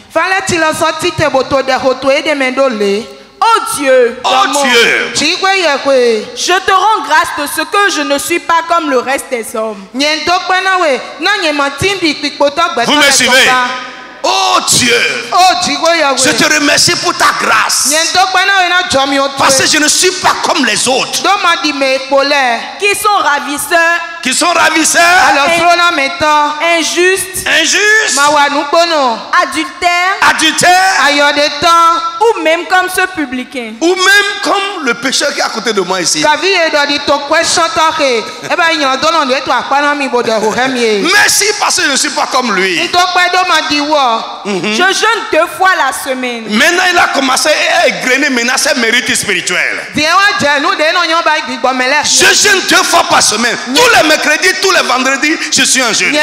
Oh Dieu, je te rends grâce de ce que je ne suis pas comme le reste des hommes.
Vous me suivez? Oh Dieu, je te remercie pour ta grâce. Parce que je ne suis pas comme les autres.
Qui sont ravisseurs. Injustes. Adultères. Ou même comme ce publicain.
Ou même comme le pécheur qui est à côté de moi ici. Merci parce que je ne suis pas comme lui.
Je jeûne 2 fois la semaine.
Maintenant il a commencé à égrener maintenant ses mérites spirituels. Je jeûne 2 fois par semaine. Tous les mercredis, tous les vendredis, je suis en jeûne.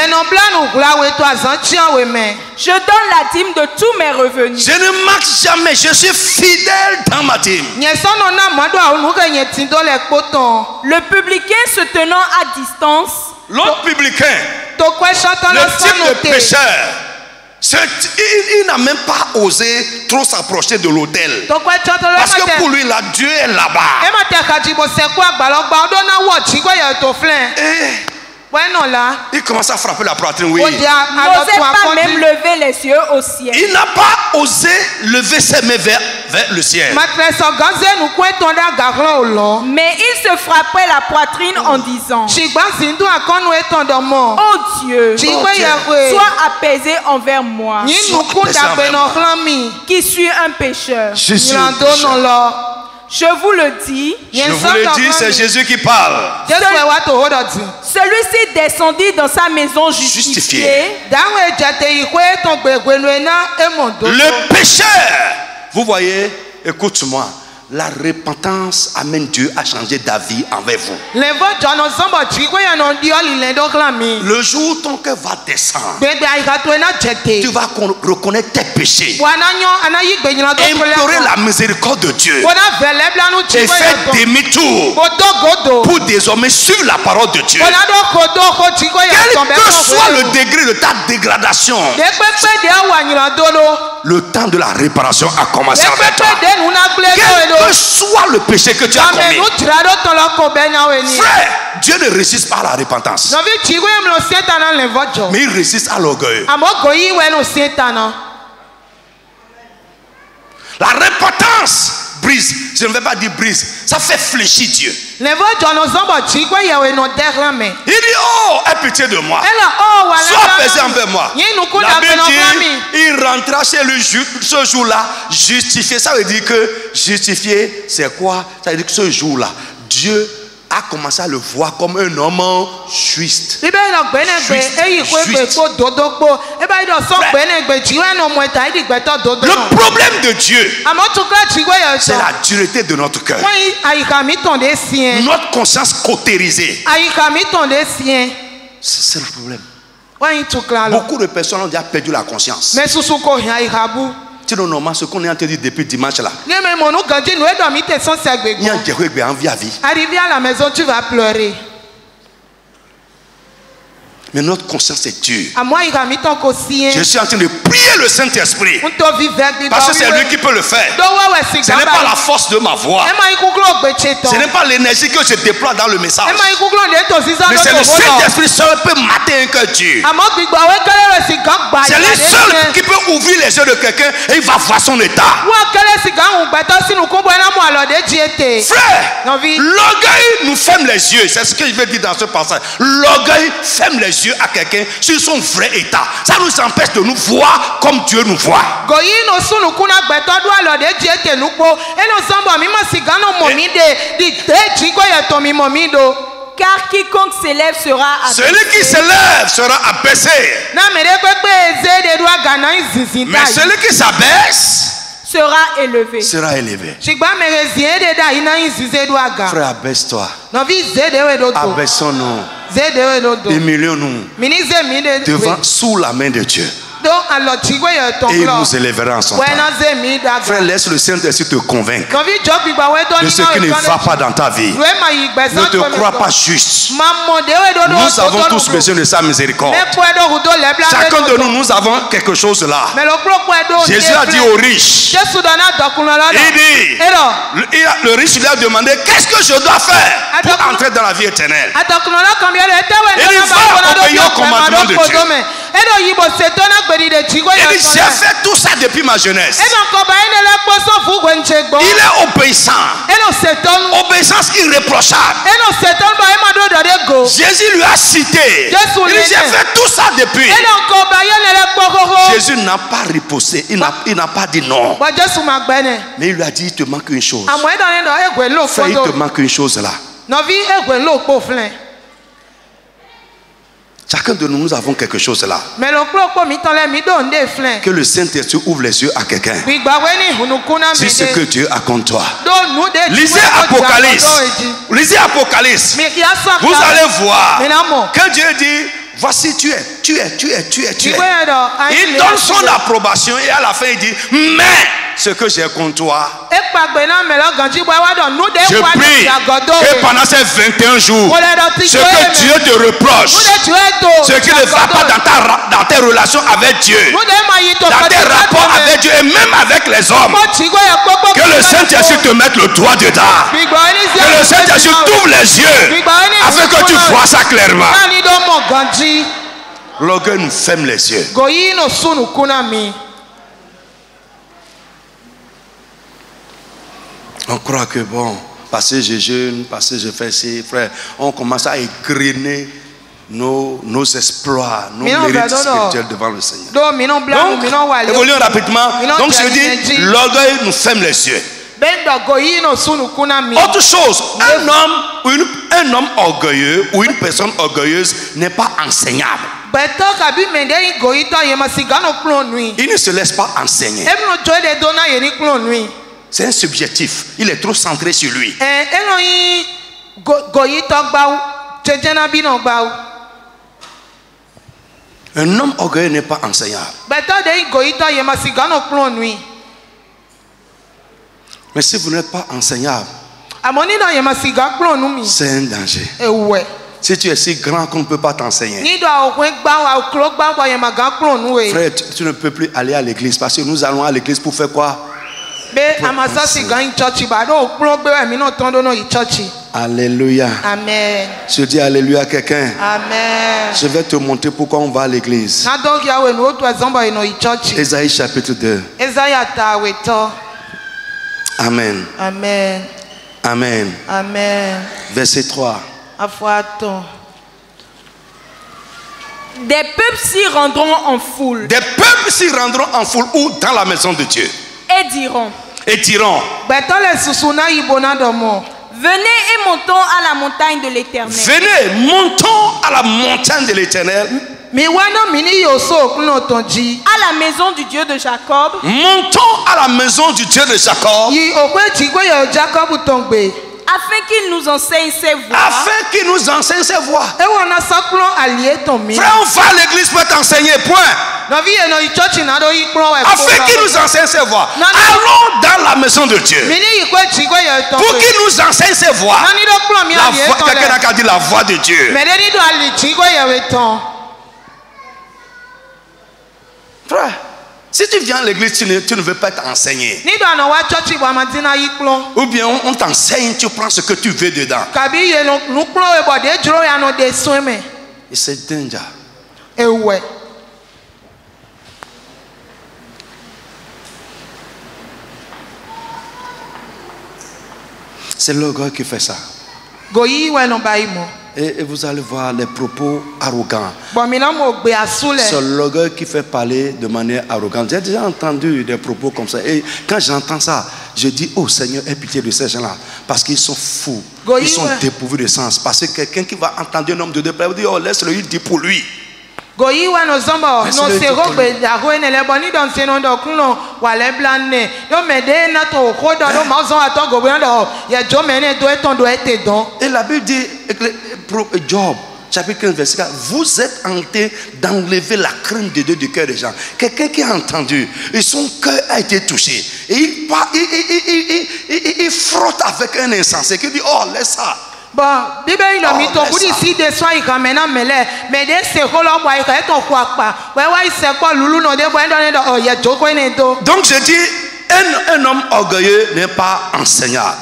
Je donne la dîme de tous mes revenus.
Je ne marche jamais, je suis fidèle dans ma dîme.
Le publicain se tenant à distance.
L'autre publicain, le type de pécheur, il n'a même pas osé trop s'approcher de l'autel. Parce que pour lui, là, Dieu est là-bas. Il commence à frapper la poitrine, oui.
N'osait pas même lever les yeux au ciel.
Il n'a pas osé lever ses mains vers le ciel.
Mais il se frappait la poitrine en disant: Oh Dieu, sois apaisé envers moi, qui suis un pécheur. Je vous le dis,
c'est Jésus qui parle.
Celui-ci descendit dans sa maison justifié.
Le pécheur, vous voyez, écoute-moi. La repentance amène Dieu à changer d'avis envers vous. Le jour où ton cœur va descendre, tu vas reconnaître tes péchés, implorer la miséricorde de Dieu et faire demi-tour pour désormais suivre la parole de Dieu. Quel que soit le degré de ta dégradation, le temps de la réparation a commencé avec toi. Quel que soit le péché que tu as commis, frère, Dieu ne résiste pas à la repentance, mais il résiste à l'orgueil. La repentance brise, je ne vais pas dire brise, ça fait fléchir Dieu. Il dit: oh, aie pitié de moi, sois apaisé envers moi. La Bible dit, il rentra chez lui ce jour-là justifié. Ça veut dire que justifié, c'est quoi? Ça veut dire que ce jour-là, Dieu a commencé à le voir comme un homme juste. Le problème de Dieu, c'est la dureté de notre cœur, notre conscience cautérisée. C'est le problème. Beaucoup de personnes ont déjà perdu la conscience. C'est normal ce qu'on est en train de dire depuis dimanche là.
Arrivé à la maison, tu vas pleurer.
Mais notre conscience est dure. Je suis en train de prier le Saint-Esprit, parce que c'est lui qui peut le faire. Ce n'est pas la force de ma voix, ce n'est pas l'énergie que je déploie dans le message, mais c'est le Saint-Esprit seul qui peut mater un cœur dur. C'est lui seul qui peut ouvrir les yeux de quelqu'un et il va voir son état. Frère, l'orgueil nous ferme les yeux. C'est ce que je veux dire dans ce passage. L'orgueil ferme les yeux à quelqu'un sur son vrai état. Ça nous empêche de nous voir comme Dieu nous voit.
Car quiconque s'élève sera abaissé.
Celui qui s'élève sera abaissé. Mais celui qui s'abaisse
sera élevé.
Frère, abaisse-toi. Abaissons-nous. Humilions-nous sous la main de Dieu. Et il nous élèvera en son temps. Frère, laisse le Saint-Esprit te convaincre de ce qui ne va pas dans ta vie. Ne te crois pas juste. Nous avons tous besoin de sa miséricorde. Chacun de nous, nous avons quelque chose là. Jésus a dit aux riches, il dit, le riche lui a demandé: qu'est-ce que je dois faire pour entrer dans la vie éternelle? Il dit: va obéir au commandement de Dieu. Il dit: j'ai fait tout ça depuis ma jeunesse. Il est obéissant. Obéissance irréprochable. Jésus lui a cité. Il dit: j'ai fait tout ça depuis. Jésus n'a pas riposté. Il n'a pas dit non. Mais il lui a dit: il te manque une chose. Frère, il te manque une chose là. Chacun de nous, nous avons quelque chose là. Que le Saint-Esprit ouvre les yeux à quelqu'un. C'est ce que Dieu a contre toi. Lisez Apocalypse. Lisez Apocalypse. Vous allez voir que Dieu dit: voici, tu es. Il donne son approbation et à la fin il dit: mais ce que j'ai contre toi, je prie que pendant ces 21 jours, ce que Dieu te reproche, ce qui ne va pas dans tes relations avec Dieu, dans tes rapports avec Dieu et même avec les hommes, que le Saint-Esprit te mette le doigt dedans, que le Saint-Esprit t'ouvre les yeux afin que tu voir ça clairement. L'orgueil nous ferme les yeux. On croit que bon, parce que je jeûne, parce que je fais ci, frère, on commence à égrener nos exploits, nos mérites spirituels devant le Seigneur. Donc, évoluons rapidement. Donc, je dis, l'orgueil nous ferme les yeux. Autre chose, un homme orgueilleux ou une personne orgueilleuse n'est pas enseignable. Il ne se laisse pas enseigner. C'est un subjectif. Il est trop centré sur lui. Un homme orgueilleux n'est pas enseignable. Mais si vous n'êtes pas enseignable, c'est un danger. Si tu es si grand qu'on ne peut pas t'enseigner, frère, tu ne peux plus aller à l'église parce que nous allons à l'église pour faire quoi? Alléluia.
Amen.
Je dis alléluia à quelqu'un.
Amen.
Je vais te montrer pourquoi on va à l'église. Ésaïe chapitre 2. Amen.
Amen.
Amen.
Amen.
Verset 3.
Des peuples s'y rendront en foule.
Des peuples s'y rendront en foule ou dans la maison de Dieu.
Et diront. Venez et montons à la montagne de l'Éternel.
Venez, montons à la montagne de l'Éternel.
À la maison du Dieu de Jacob.
Montons à la maison du Dieu de Jacob.
Afin qu'il nous enseigne ses voies.
Afin qu'il nous enseigne ses voies.
Frère,
on va à l'église pour t'enseigner, point. Afin qu'il nous enseigne ses voies. Allons dans la maison de Dieu. Pour qu'il nous enseigne ses voies. Quelqu'un a dit la voix de Dieu. Frère, si tu viens à l'église, tu ne veux pas t'enseigner. Ou bien on t'enseigne, tu prends ce que tu veux dedans. Et c'est danger. C'est l'orgueil qui fait ça. Et vous allez voir les propos arrogants. C'est l'orgueil qui fait parler de manière arrogante. J'ai déjà entendu des propos comme ça. Et quand j'entends ça, je dis, oh Seigneur, aie pitié de ces gens-là. Parce qu'ils sont fous. Ils sont dépourvus de sens. Parce que quelqu'un qui va entendre un homme de Dieu, il dit, oh laisse-le, il dit pour lui. Et la Bible dit, Job chapitre 15 verset 4, vous êtes en train d'enlever la crainte de Dieu du cœur des gens. Quelqu'un qui a entendu et son cœur a été touché et il frotte avec un insensé qui dit, oh laisse ça. Donc je dis, un homme orgueilleux n'est pas enseignable.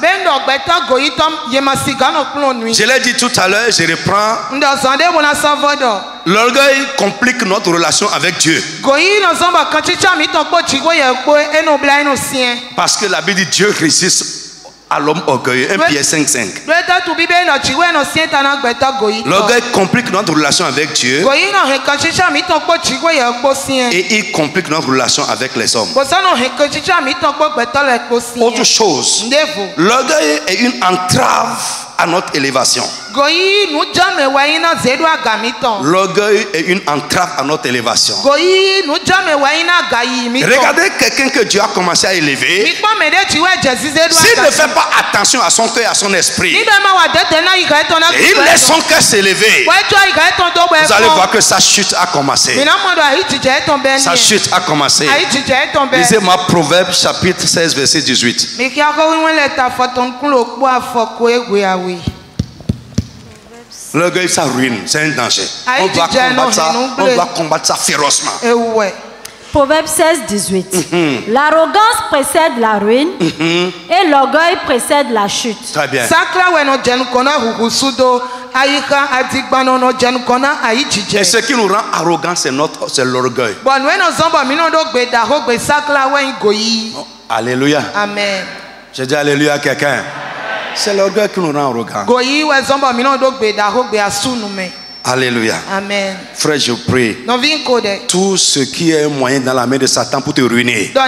Je l'ai dit tout à l'heure, je reprends. L'orgueil complique notre relation avec Dieu. Parce que la Bible dit Dieu résiste à l'homme orgueilleux. 1 Pierre 5:5. L'orgueil complique notre relation avec Dieu. Et il complique notre relation avec les hommes. Autre chose, l'orgueil est une entrave à notre élévation. L'orgueil est une entrave à notre élévation. Regardez quelqu'un que Dieu a commencé à élever. S'il ne fait pas attention à son cœur et à son esprit, et il laisse son cœur s'élever, vous allez voir que sa chute a commencé. Sa chute a commencé. Lisez-moi Proverbe chapitre 16 verset 18. L'orgueil, ça ruine, c'est un danger. On doit combattre ça férocement.
Proverbe 16, 18. L'arrogance précède la ruine et l'orgueil précède la chute.
Très bien. Et ce qui nous rend arrogants, c'est l'orgueil. Alléluia.
Amen.
J'ai dit alléluia à quelqu'un. C'est l'orgueil qui nous rend arrogants. Alléluia.
Amen.
Frère, je prie. Tout ce qui est un moyen dans la main de Satan pour te ruiner, que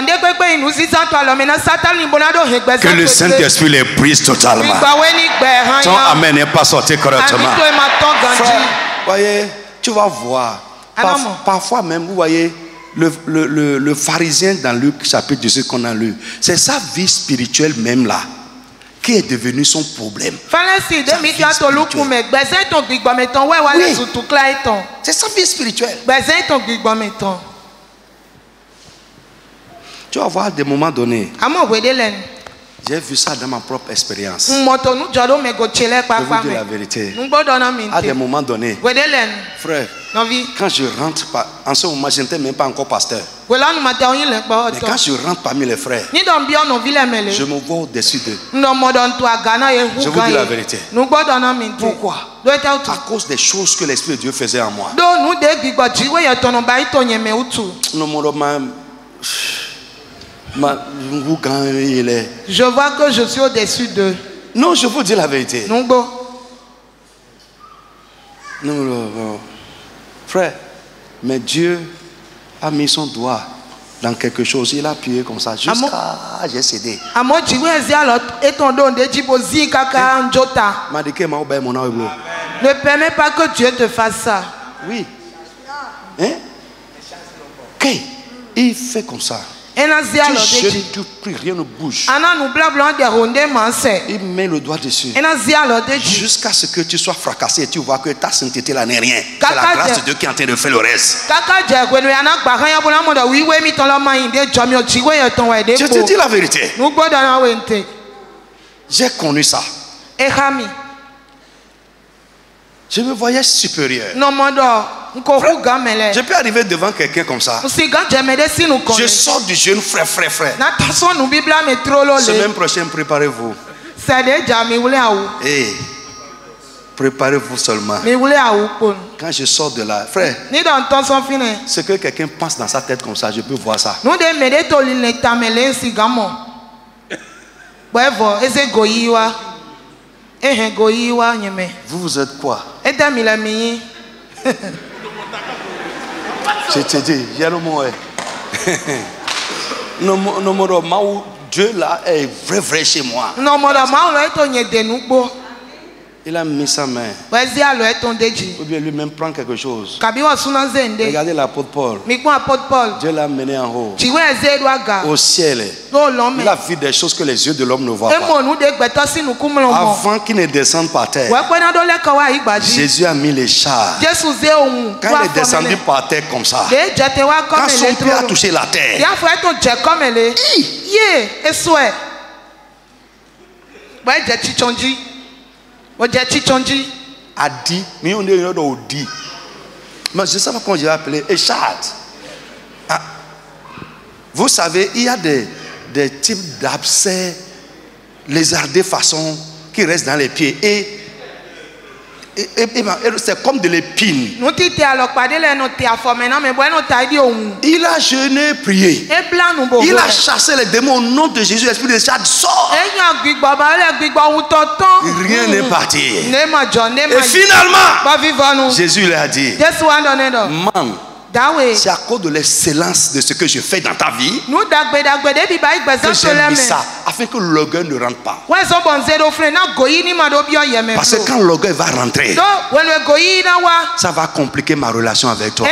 le Saint-Esprit les brise totalement. Ton amen n'est pas sorti correctement. Frère, voyez, tu vas voir. Parfois même, vous voyez, le pharisien dans Luc chapitre 18 qu'on a lu, c'est sa vie spirituelle même là qui est devenu son problème. C'est sa vie spirituelle. Tu vas voir à des moments donnés. J'ai vu ça dans ma propre expérience. Je vous dis la vérité. À des moments donnés, frère, quand je rentre, en ce moment, je n'étais même pas encore pasteur. Mais quand je rentre parmi les frères, je me vois au-dessus d'eux. Je vous dis la vérité. Pourquoi? À cause des choses que l'Esprit de Dieu faisait en moi.
Je vois que je suis au-dessus d'eux.
Non, je vous dis la vérité. Non. Frère, mais Dieu a mis son doigt dans quelque chose. Il a appuyé comme ça jusqu'à j'ai cédé.
Ne permets pas que Dieu te fasse ça.
Oui. Hein? Ok. Il fait comme ça. Tu pries, rien ne bouge. Il met le doigt dessus. Jusqu'à ce que tu sois fracassé et tu vois que ta sainteté là n'est rien. C'est la grâce de Dieu qui est en train de faire le reste. Je te dis la vérité. J'ai connu ça. Je me voyais supérieur. Je peux arriver devant quelqu'un comme ça. Je sors du jeûne, frère. Semaine prochaine, préparez-vous. Hey, préparez-vous seulement. Quand je sors de là, frère, ce que quelqu'un pense dans sa tête comme ça, je peux voir ça. Vous êtes quoi? Je te dis, il y a le mot. Dieu là est vrai chez moi. Il a mis sa main. Ou bien lui-même prend quelque chose. Regardez l'apôtre Paul. Dieu l'a mené en haut. Au ciel. Il a vu des choses que les yeux de l'homme ne voient pas. Avant qu'il ne descende par terre, Jésus a mis les chars. Quand il est descendu par terre comme ça, quand son pied a touché la terre, a dit, mais on est dit. Mais je ne sais pas comment je vais appeler Echad. Vous savez, il y a des types d'abcès lézardés façon qui restent dans les pieds et c'est comme de l'épine. Il a jeûné, prié. Il a chassé les démons au nom de Jésus. L'esprit de Echad sort. Rien n'est parti. Et finalement, Jésus lui a dit, man, c'est à cause de l'excellence de ce que je fais dans ta vie que j'ai mis ça, afin que l'orgueil ne rentre pas. Parce que quand l'orgueil va rentrer, ça va compliquer ma relation avec toi.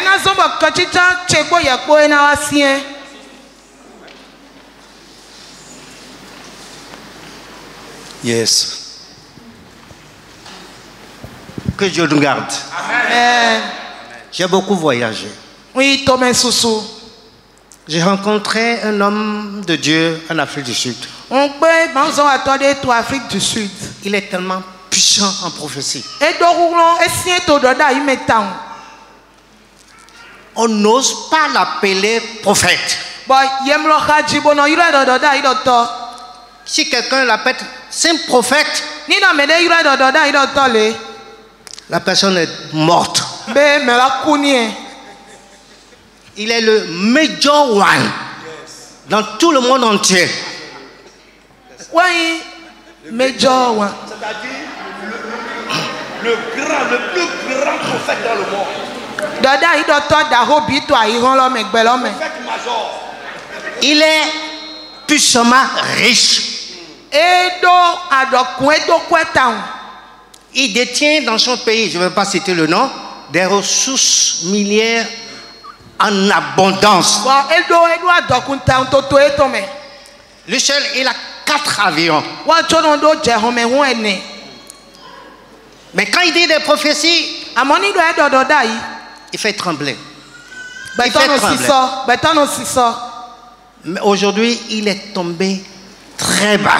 Yes.
Que Dieu nous garde.
Amen.
J'ai beaucoup voyagé.
Oui, Thomas Soussou.
J'ai rencontré un homme de Dieu en Afrique du Sud.
On peut attendre tout Afrique du Sud.
Il est tellement puissant en prophétie. On n'ose pas l'appeler prophète. Si quelqu'un l'appelle, c'est un prophète. La personne est morte. Il est le major one dans tout le monde entier.
Oui, major one.
C'est-à-dire le plus grand prophète dans le monde.
Il est puissamment riche. Il détient dans son pays, je ne vais pas citer le nom, des ressources minières en abondance. Le seul, il a 4 avions. Mais quand il dit des prophéties, il fait trembler. Il fait trembler. Mais aujourd'hui, il est tombé très bas.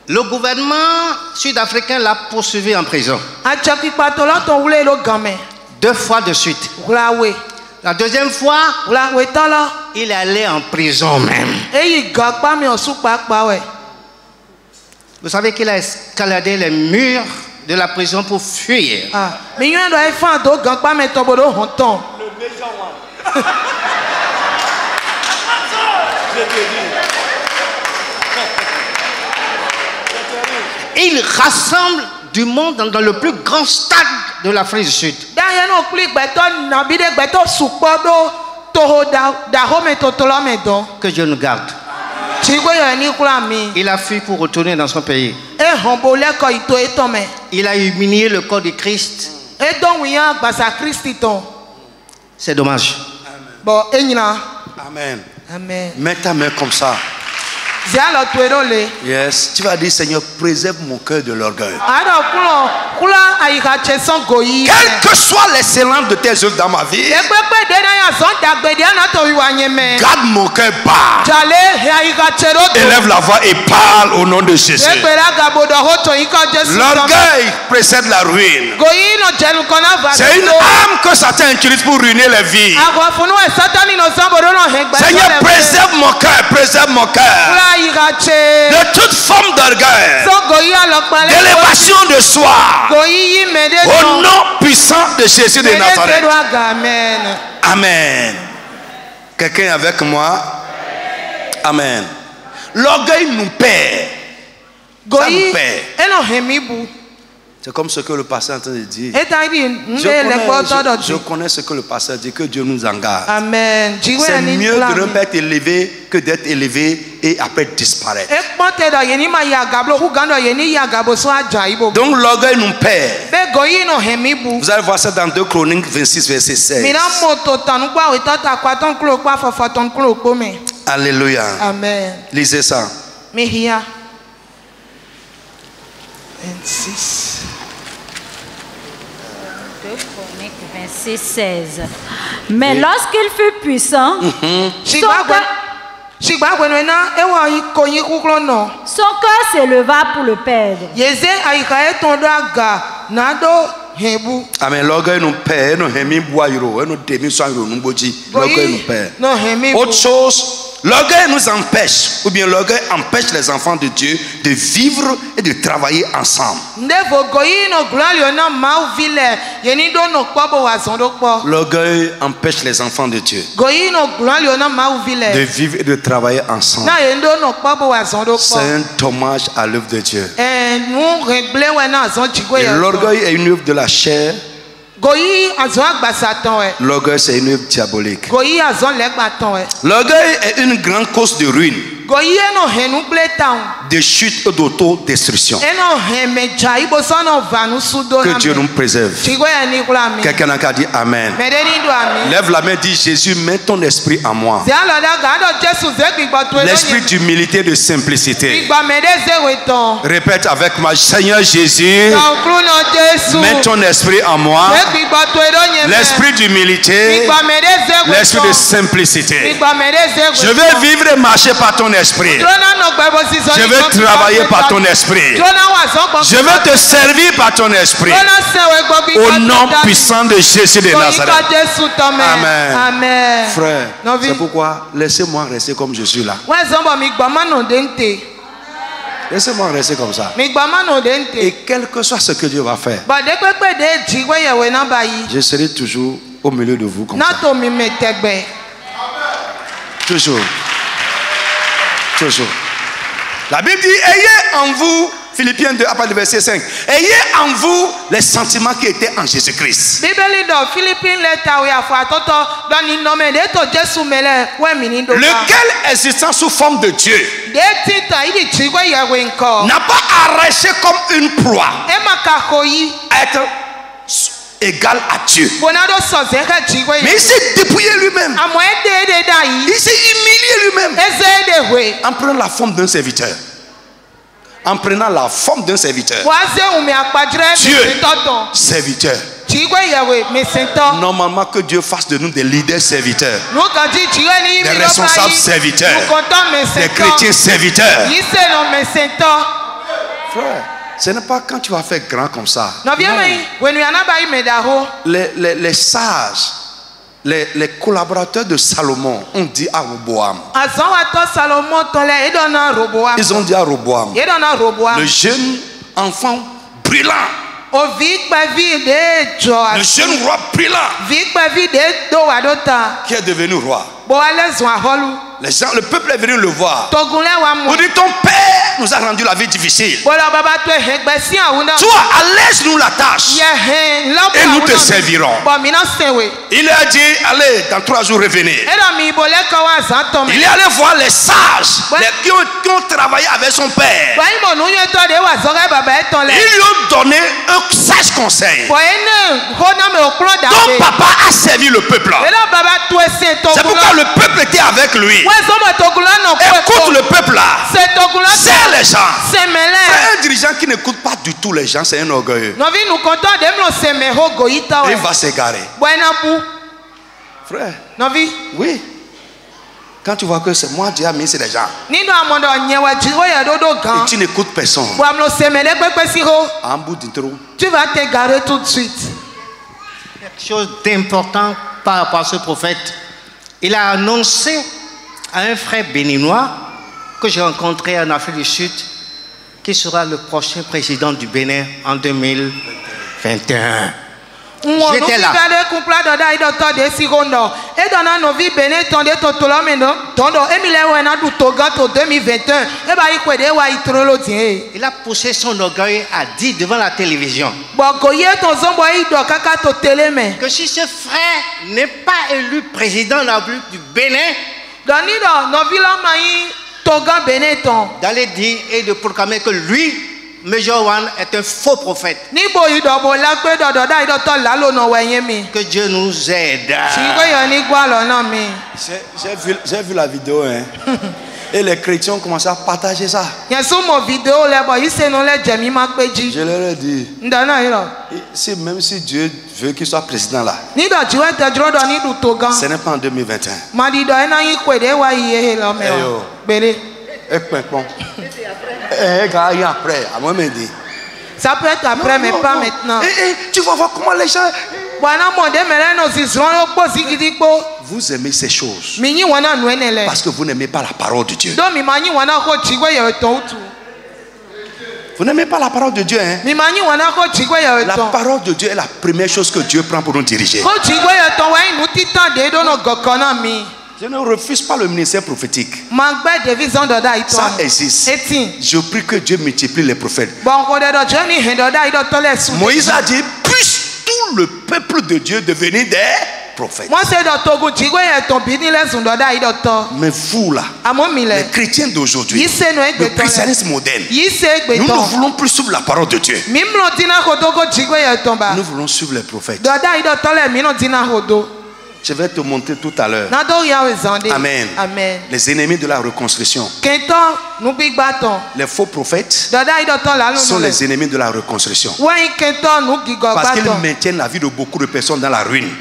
Le gouvernement sud-africain l'a poursuivi en prison. 2 fois de suite. La deuxième fois, il est allé en prison même. Vous savez qu'il a escaladé les murs de la prison pour fuir.
Le méchant
Il rassemble du monde dans le plus grand stade de l'Afrique du Sud. Que Dieu nous garde. Il a fui pour retourner dans son pays. Il a humilié le corps de Christ. C'est dommage.
Amen. Mets ta main comme ça. Yes. Tu vas dire, Seigneur, préserve mon cœur de l'orgueil. Quelle que soit l'excellence de tes œuvres dans ma vie, garde mon cœur bas. Élève la voix et parle au nom de Jésus. L'orgueil précède la ruine. C'est une arme que Satan utilise pour ruiner les vies. Seigneur, préserve mon cœur, préserve mon cœur de toute forme d'orgueil, d'élévation de soi, au nom puissant de Jésus de Nazareth. Amen. Quelqu'un est avec moi? Amen. L'orgueil nous perd. Ça nous perd. C'est comme ce que le pasteur est en train de dire. Je connais ce que le pasteur dit, que Dieu nous engage.
Amen.
C'est mieux de ne pas être élevé que d'être élevé et après disparaître. Donc l'orgueil nous perd. Vous allez voir ça dans 2 Chroniques 26, verset 16. Alléluia.
Amen.
Lisez ça.
26.
2 Chroniques 26, 16. Mais lorsqu'il fut puissant, son cœur s'éleva pour le perdre.
Amen. L'orgueil nous perd. L'orgueil nous perd. Autre chose, l'orgueil nous empêche, ou bien l'orgueil empêche les enfants de Dieu de vivre et de travailler ensemble. L'orgueil empêche les enfants de Dieu de vivre et de travailler ensemble. C'est un dommage à l'œuvre de Dieu. Et l'orgueil est une œuvre de la chair. L'orgueil, c'est une œuvre diabolique. L'orgueil est une grande cause de ruine, de chute et d'autodestruction. Que Dieu nous préserve. Quelqu'un a dit Amen. Lève la main, dis Jésus, mets ton esprit en moi. L'esprit d'humilité et de simplicité. Répète avec moi, Seigneur Jésus, mets ton esprit en moi. L'esprit d'humilité, l'esprit de simplicité. Je vais vivre et marcher par ton esprit. Je vais travailler par ton esprit. Je vais te servir par ton esprit. Au nom puissant de Jésus de Nazareth. Amen.
Amen.
Frère, c'est pourquoi laissez-moi rester comme je suis là. Laissez-moi rester comme ça. Et quel que soit ce que Dieu va faire, je serai toujours au milieu de vous comme ça. Toujours. Toujours. La Bible dit, ayez en vous, Philippiens 2, à partir du verset 5, ayez en vous les sentiments qui étaient en Jésus-Christ. Lequel, existant sous forme de Dieu, n'a pas arraché comme une proie être égal à Dieu. Mais il s'est dépouillé lui-même. Il s'est humilié lui-même en prenant la forme d'un serviteur. En prenant la forme d'un serviteur. Dieu, serviteur. Normalement que Dieu fasse de nous des leaders serviteurs, des responsables serviteurs, des chrétiens serviteurs. Frère, ce n'est pas quand tu vas faire grand comme ça. Les sages, les collaborateurs de Salomon ont dit à Roboam. Ils ont dit à Roboam, le jeune enfant brillant, le jeune roi brillant, qui est devenu roi. Les gens, le peuple est venu le voir. On dit, ton père nous a rendu la vie difficile. Toi, allège-nous la tâche et nous te servirons. Il a dit, allez, dans 3 jours revenez. Il est allé voir les sages qui ont travaillé avec son père. Ils lui ont donné un sage conseil. Ton papa a servi le peuple. C'est pourquoi le peuple était avec lui. Écoute le peuple là. C'est les gens. C'est un dirigeant qui n'écoute pas du tout les gens, c'est un orgueilleux. Il va s'égarer. Frère. Oui. Quand tu vois que c'est moi, Dieu a mis, c'est les gens. Et tu n'écoutes personne. En bout du trou.
Tu vas t'égarer tout de suite. Quelque chose d'important par rapport à ce prophète. Il a annoncé à un frère béninois que j'ai rencontré en Afrique du Sud qui sera le prochain président du Bénin en 2021. J'étais là. Il a poussé son orgueil à dire devant la télévision que si ce frère n'est pas élu président de la République du Bénin, d'aller dire et de proclamer que lui, Major One, est un faux prophète. Que Dieu nous aide.
J'ai vu la vidéo, hein. Et les chrétiens ont commencé à partager ça. Je leur ai dit, même si Dieu veut qu'il soit président là, ce n'est pas en 2021. Après, à moi me dit.
Ça peut être après, mais pas maintenant.
Tu vas voir comment les gens. Vous aimez ces choses parce que vous n'aimez pas la parole de Dieu. Vous n'aimez pas la parole de Dieu, hein? La parole de Dieu est la première chose que Dieu prend pour nous diriger. Je ne refuse pas le ministère prophétique. Ça existe. Je prie que Dieu multiplie les prophètes. Moïse a dit, puisse tout le peuple de Dieu devenir des prophètes. Mais vous là, les chrétiens d'aujourd'hui, le christianisme moderne, nous ne voulons plus suivre la parole de Dieu. Nous voulons suivre les prophètes. Je vais te montrer tout à l'heure. Amen.
Amen.
Les ennemis de la reconstruction. Les faux prophètes sont les ennemis de la reconstruction. Parce qu'ils maintiennent la vie de beaucoup de personnes dans la ruine.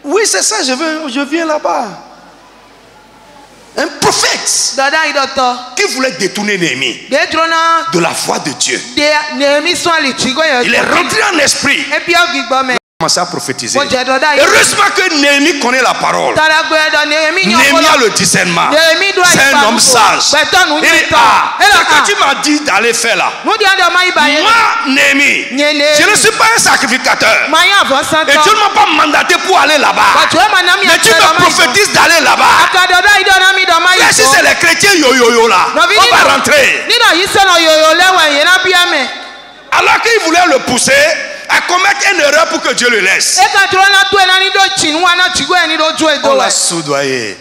Oui, c'est ça, je viens là-bas. Un prophète qui voulait détourner Néhémie de la foi de Dieu. Il est rentré en esprit. commencé à prophétiser. Heureusement que Néhémie connaît la parole. Néhémie a le discernement. C'est un homme sage. Il dit, ce que tu m'as dit d'aller faire là. Moi, Néhémie, je ne suis pas un sacrificateur. Et tu ne m'as pas mandaté pour aller là-bas. Mais tu me prophétises d'aller là-bas. Et si c'est les chrétiens yo-yo-yo là, on va rentrer. Alors qu'il voulait le pousser à commettre une erreur pour que Dieu le laisse. On l'a soudoyé.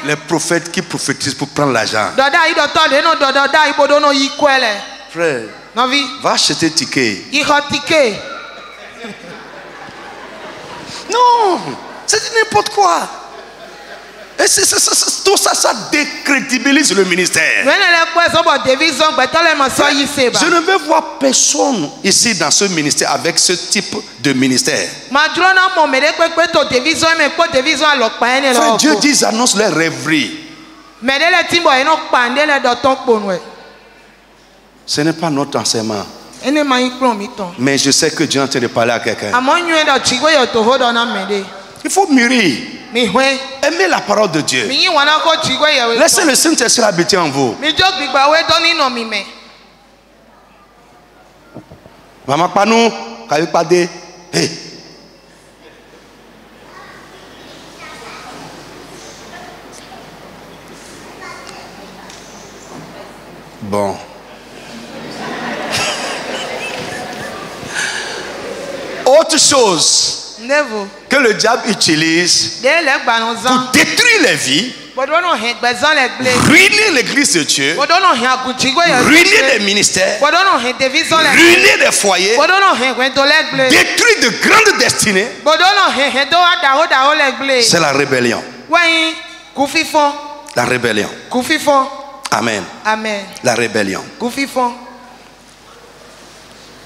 Les prophètes qui prophétisent pour prendre l'argent. Frère, va acheter ticket. Non, c'est n'importe quoi. Et tout ça, ça décrédibilise le ministère. Je ne veux voir personne ici dans ce ministère avec ce type de ministère. Frère, Dieu dit, ils annoncent leurs rêveries. Ce n'est pas notre enseignement. Mais je sais que Dieu est en train de parler à quelqu'un. Il faut mûrir. Aimez la parole de Dieu. Laissez le Saint-Esprit habiter en vous. Maman Panou, Kayupade, hey. Bon. Autre chose que le diable utilise pour détruire les vies, ruiner l'église de Dieu, ruiner les ministères, ruiner les foyers, détruire de grandes destinées, c'est la rébellion. La rébellion. Amen. La rébellion.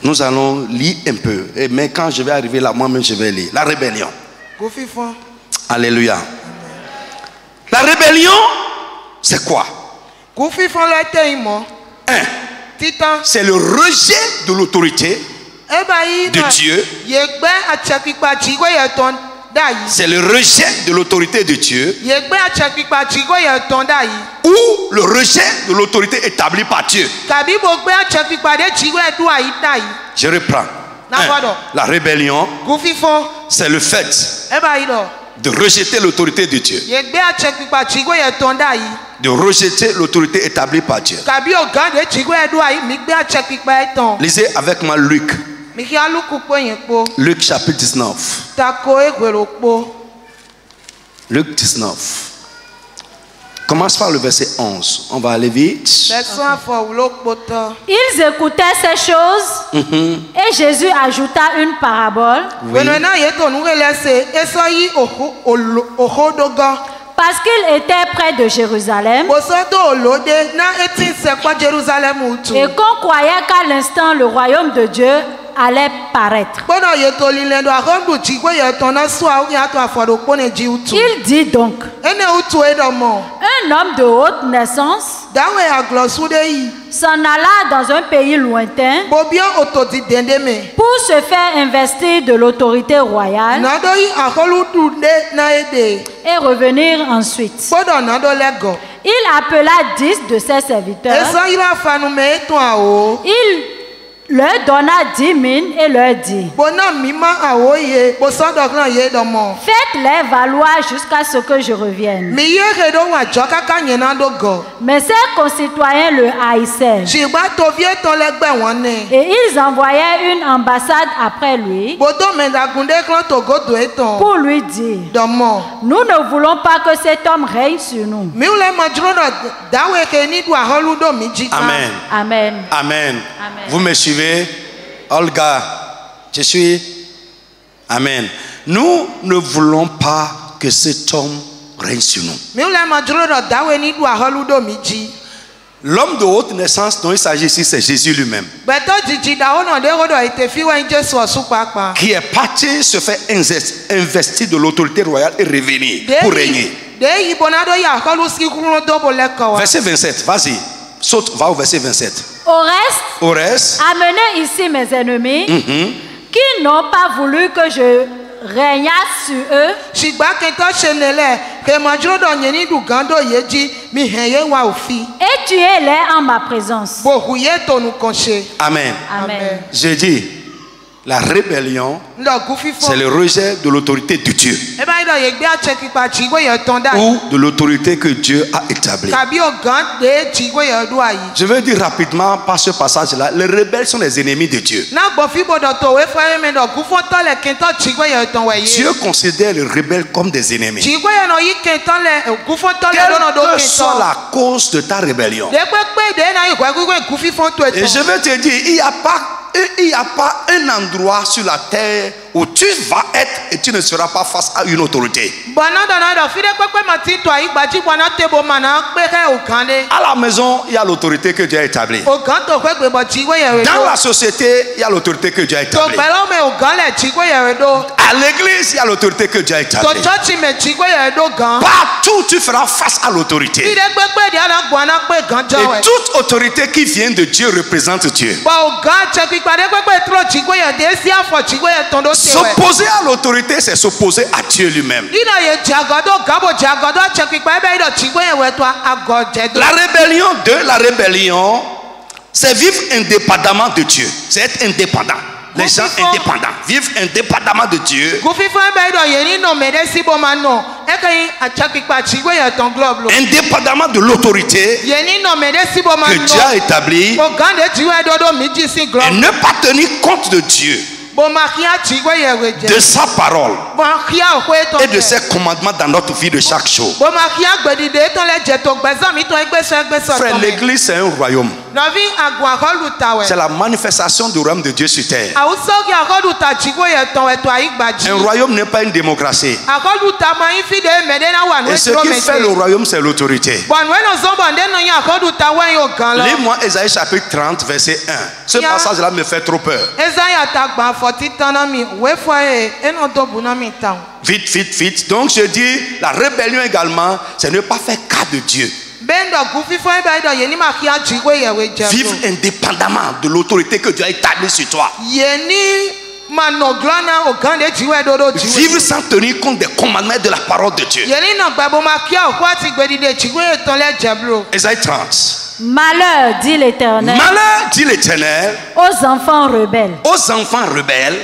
Nous allons lire un peu. Mais quand je vais arriver là, moi-même, je vais lire. La rébellion. Alléluia. La rébellion, c'est quoi? C'est le rejet de l'autorité de Dieu. C'est le rejet de l'autorité de Dieu ou le rejet de l'autorité établie par Dieu. Je reprends. La rébellion, c'est le fait de rejeter l'autorité de Dieu, de rejeter l'autorité établie par Dieu. Lisez avec moi Luc. Luc chapitre 19. Luc 19. Commence par le verset 11. On va aller vite.
Ils écoutaient ces choses et Jésus ajouta une parabole.
Oui.
Parce qu'il était près de Jérusalem et qu'on croyait qu'à l'instant le royaume de Dieu allait paraître. Il dit donc, un homme de haute naissance s'en alla dans un pays lointain pour se faire investir de l'autorité royale et revenir ensuite. Il appela 10 de ses serviteurs. Il leur donna 10 000 et leur dit, faites-les valoir jusqu'à ce que je revienne. Mais ses concitoyens le haïssaient. Et ils envoyaient une ambassade après lui pour lui dire, nous ne voulons pas que cet homme règne sur nous.
Amen.
Amen.
Amen. Vous me suivez? Olga, je suis. Amen. Nous ne voulons pas que cet homme règne sur nous. L'homme de haute naissance dont il s'agit ici, c'est Jésus lui-même, qui est parti se faire investir de l'autorité royale et revenir pour régner. Verset 27, vas-y, saute, va au verset 27.
Au reste, amenez ici mes ennemis, qui n'ont pas voulu que je régnasse sur eux. Et tuez-les en ma présence.
Amen.
Amen.
Je dis, la rébellion, c'est le rejet de l'autorité de Dieu ou de l'autorité que Dieu a établie. Je veux dire rapidement par ce passage-là, les rebelles sont les ennemis de Dieu. Dieu considère les rebelles comme des ennemis. Quelle que soit la cause de ta rébellion, et je veux te dire, il n'y a pas un endroit sur la terre où tu vas être et tu ne seras pas face à une autorité. À la maison, il y a l'autorité que Dieu a établie. Dans la société, il y a l'autorité que Dieu a établie. À l'église, il y a l'autorité que Dieu a établie. Partout, tu feras face à l'autorité. Et toute autorité qui vient de Dieu représente Dieu. S'opposer à l'autorité, c'est s'opposer à Dieu lui-même. La rébellion, c'est vivre indépendamment de Dieu. C'est être indépendant. Les gens indépendants vivent indépendamment de Dieu. Indépendamment de l'autorité que Dieu a établie. Et ne pas tenir compte de Dieu, de sa parole et de ses commandements dans notre vie de chaque jour. Frère, l'église c'est un royaume. C'est la manifestation du royaume de Dieu sur terre. Un royaume n'est pas une démocratie. Et ce qui fait le royaume, c'est l'autorité. Lis-moi Ésaïe chapitre 30, verset 1. Ce passage-là me fait trop peur. Vite. Donc je dis, la rébellion également, c'est ne pas faire cas de Dieu. Vivre indépendamment de l'autorité que Dieu a établie sur toi. Vivre sans tenir compte des commandements et de la parole de Dieu. Ésaïe 30.
Malheur, dit l'Éternel.
Malheur, dit l'Éternel.
Aux enfants rebelles.
Aux enfants rebelles.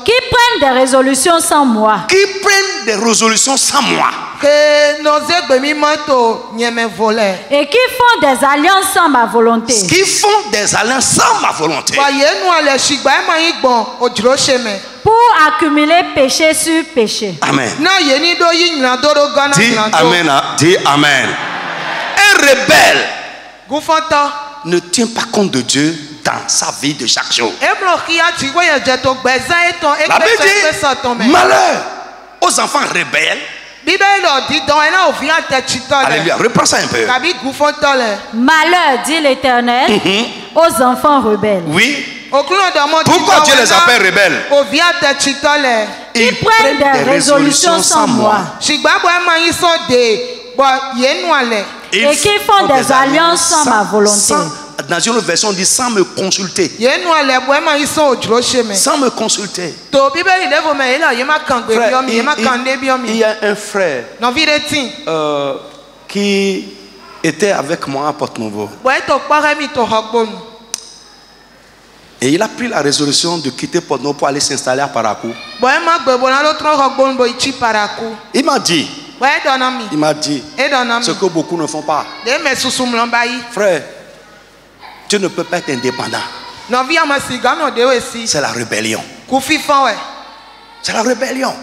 Qui prennent des résolutions sans moi.
Qui prennent des résolutions sans moi.
Et qui font des alliances sans ma volonté.
Qui font des alliances sans ma volonté.
Pour accumuler péché sur péché.
Amen. Dis amen. Dis amen. Un rebelle ne tient pas compte de Dieu dans sa vie de chaque jour. La Bible dit malheur aux enfants rebelles. Alléluia, reprends ça un peu.
Malheur, dit l'Éternel, aux enfants rebelles.
Oui. Pourquoi Dieu les appelle rebelles?
Ils prennent des résolutions sans moi. Et qui font des alliances sans ma volonté.
Dans une version, on dit sans me consulter. Sans me consulter. Frère, il y a un frère qui était avec moi à Porte-Nouveau. Et il a pris la résolution de quitter Porte-Nouveau pour aller s'installer à Parakou. Il m'a dit, ce que beaucoup ne font pas. Frère, tu ne peux pas être indépendant. C'est la rébellion. C'est la rébellion.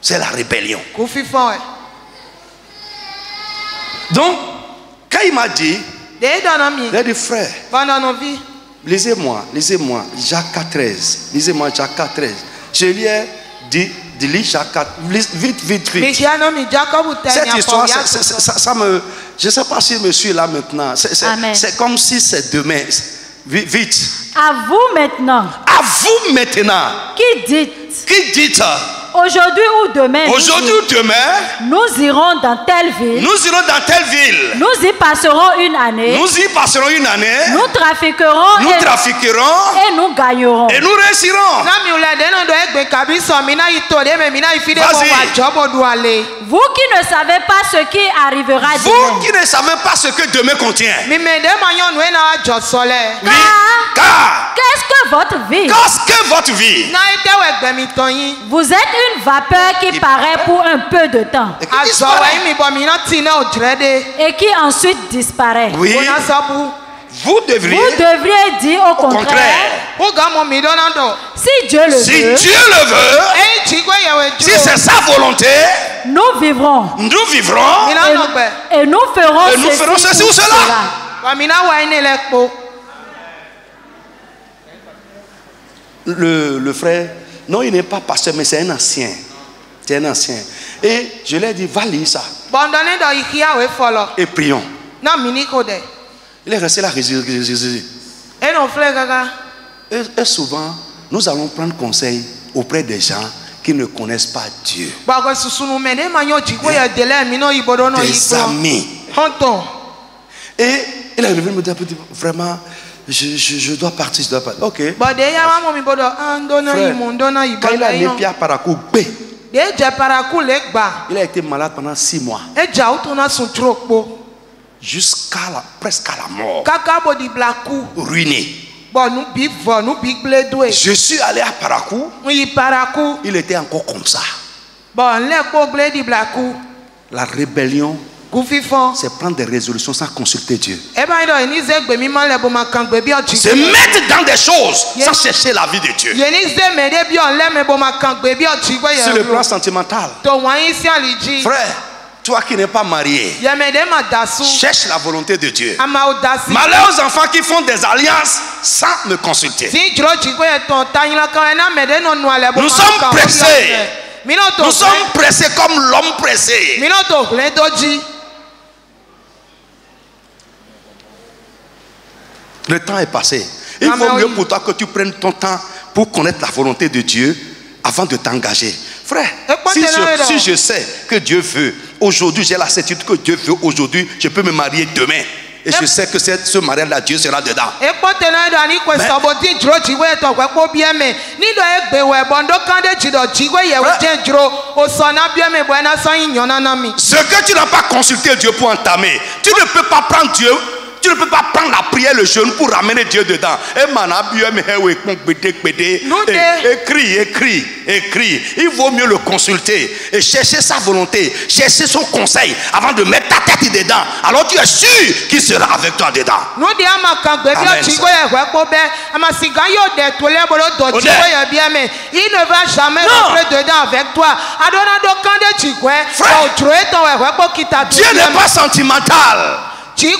C'est la rébellion. Donc, quand il m'a dit, il a dit, frère, lisez-moi, Jacques 4,13. Lisez-moi Jacques 4,13. Je lui ai dit, lis Jacques 4, vite. Cette histoire, ça me... Je ne sais pas si je suis là maintenant. C'est comme si c'est demain. Vite.
À vous maintenant.
À vous maintenant.
Qui dites. Aujourd'hui ou demain.
Aujourd'hui ou demain.
Nous irons dans telle ville.
Nous irons dans telle ville.
Nous y passerons une année.
Nous y passerons une année.
Nous trafiquerons.
Nous trafiquerons.
Et nous gagnerons.
Et nous réussirons. Vas-y.
Vous qui ne savez pas ce qui arrivera demain.
Vous qui ne savez pas ce que demain contient. Car
qu'est-ce que votre vie?
Qu'est-ce que votre vie?
Vous êtes une vapeur qui paraît pour un peu de temps. Et qui ensuite disparaît.
Oui. Vous
devriez dire au contraire. Si Dieu le veut.
Dieu le veut. Si c'est sa volonté.
Nous vivrons.
Nous vivrons.
Et nous ferons
ceci ou cela. Le frère, non, il n'est pas pasteur, mais c'est un ancien. C'est un ancien. Et je lui ai dit, va lire ça. Et prions. Il est resté là. Et souvent, nous allons prendre conseil auprès des gens qui ne connaissent pas Dieu. Des amis. Et il est revenu me dire, vraiment, je dois partir, je dois partir. Ok. Frère, quand il a mis Pierre Parakou, il a été malade pendant 6 mois. Jusqu'à presque à la mort. Ruiné. Je suis allé à Parakou. Il était encore comme ça. La rébellion, c'est prendre des résolutions sans consulter Dieu. Se mettre dans des choses sans chercher la vie de Dieu. Sur le plan sentimental. Frère, toi qui n'es pas marié, cherche la volonté de Dieu. Malheur aux enfants qui font des alliances sans me consulter. Nous sommes pressés. Nous sommes pressés comme l'homme pressé. Le temps est passé. Il vaut mieux pour toi que tu prennes ton temps pour connaître la volonté de Dieu avant de t'engager. Frère, si je sais que Dieu veut, aujourd'hui j'ai la certitude que Dieu veut, aujourd'hui je peux me marier demain. Et je sais que ce mariage-là, Dieu sera dedans. Ce que tu n'as pas consulté Dieu pour entamer, tu ne peux pas prendre Dieu. Tu ne peux pas prendre la prière, le jeûne pour ramener Dieu dedans. Écris. Il vaut mieux le consulter et chercher sa volonté, chercher son conseil avant de mettre ta tête dedans. Alors tu es sûr qu'il sera avec toi dedans.
Il ne va jamais rentrer dedans avec toi.
Frère, Dieu n'est pas sentimental. Il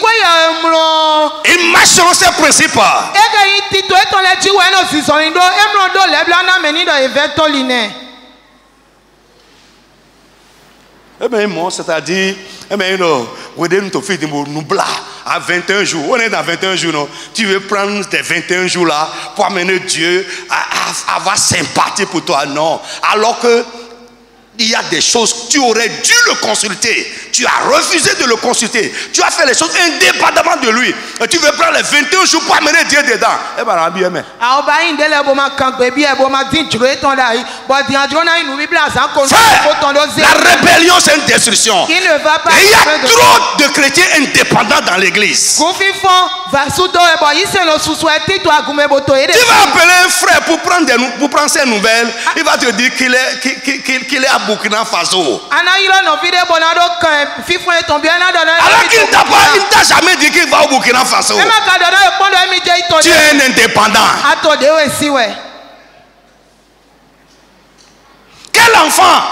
marche selon ses principes. C'est-à-dire, à 21 jours, on est dans 21 jours, non? Tu veux prendre tes 21 jours là pour amener Dieu à avoir sympathie pour toi, non? Alors que il y a des choses, tu aurais dû le consulter. Tu as refusé de le consulter. Tu as fait les choses indépendamment de lui. Et tu veux prendre les 21 jours pour amener Dieu dedans. Eh bien, la rébellion, c'est une destruction. Et il y a trop de chrétiens indépendants dans l'église. Tu vas appeler un frère pour prendre ses nouvelles. Il va te dire qu'il est à Burkina Faso. Alors qu'il ne t'a jamais dit qu'il va au Burkina Faso. Tu es un indépendant. Quel enfant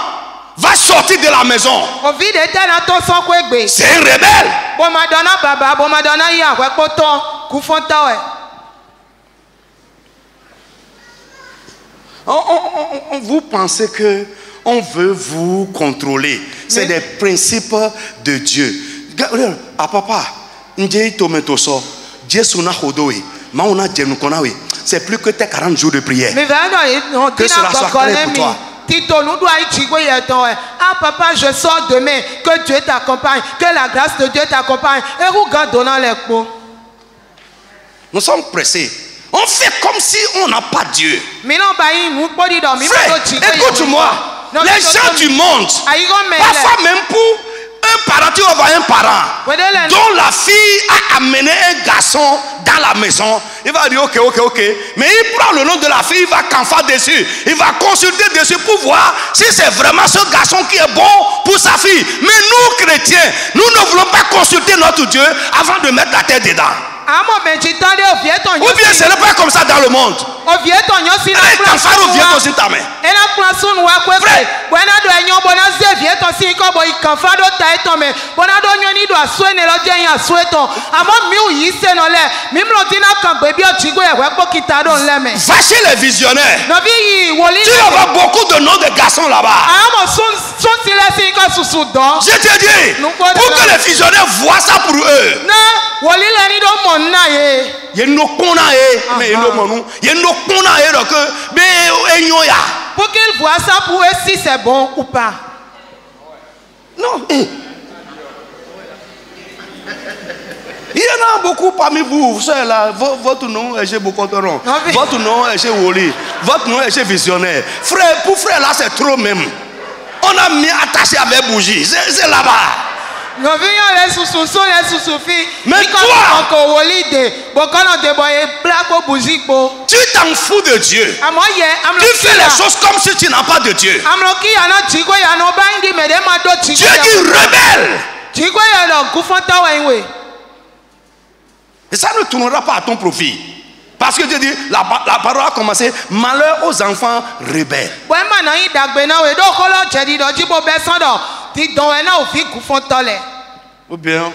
va sortir de la maison? C'est un rebelle. Vous pensez que on veut vous contrôler. C'est des principes de Dieu. Ah papa, c'est plus que tes 40 jours de prière. Que cela soit clair pour toi.
Tito, nous doit y ah papa, je sors demain. Que Dieu t'accompagne. Que la grâce de Dieu t'accompagne. Et regarde donnant les pots.
Nous sommes pressés. On fait comme si on n'a pas Dieu. Frère, écoute-moi. Les gens du monde, parfois même pour un parent, tu vas voir un parent dont la fille a amené un garçon dans la maison. Il va dire ok. Mais il prend le nom de la fille, il va camfer dessus. Il va consulter dessus pour voir si c'est vraiment ce garçon qui est bon pour sa fille. Mais nous, chrétiens, nous ne voulons pas consulter notre Dieu avant de mettre la tête dedans. Ou bien ce n'est pas comme ça dans le monde. Va chez les visionnaires. Tu vas voir beaucoup de noms de garçons là-bas. Je te dis, pour que les visionnaires voient ça pour eux.
Pour qu'ils voient ça pour eux si c'est bon ou pas.
Non. Il y en a beaucoup parmi vous, frères là. Votre nom est chez Bokotoron. Votre nom est chez Woli. Votre nom est chez Visionnaire. Frère, pour frère là, c'est trop même. On a mis attaché avec bougie. C'est là-bas. Mais toi, tu t'en fous de Dieu. Tu fais les choses comme si tu n'as pas de Dieu. Dieu dit rebelle. Et ça ne tournera pas à ton profit. Parce que Dieu dit, la parole a commencé, malheur aux enfants rebelles. Ou bien,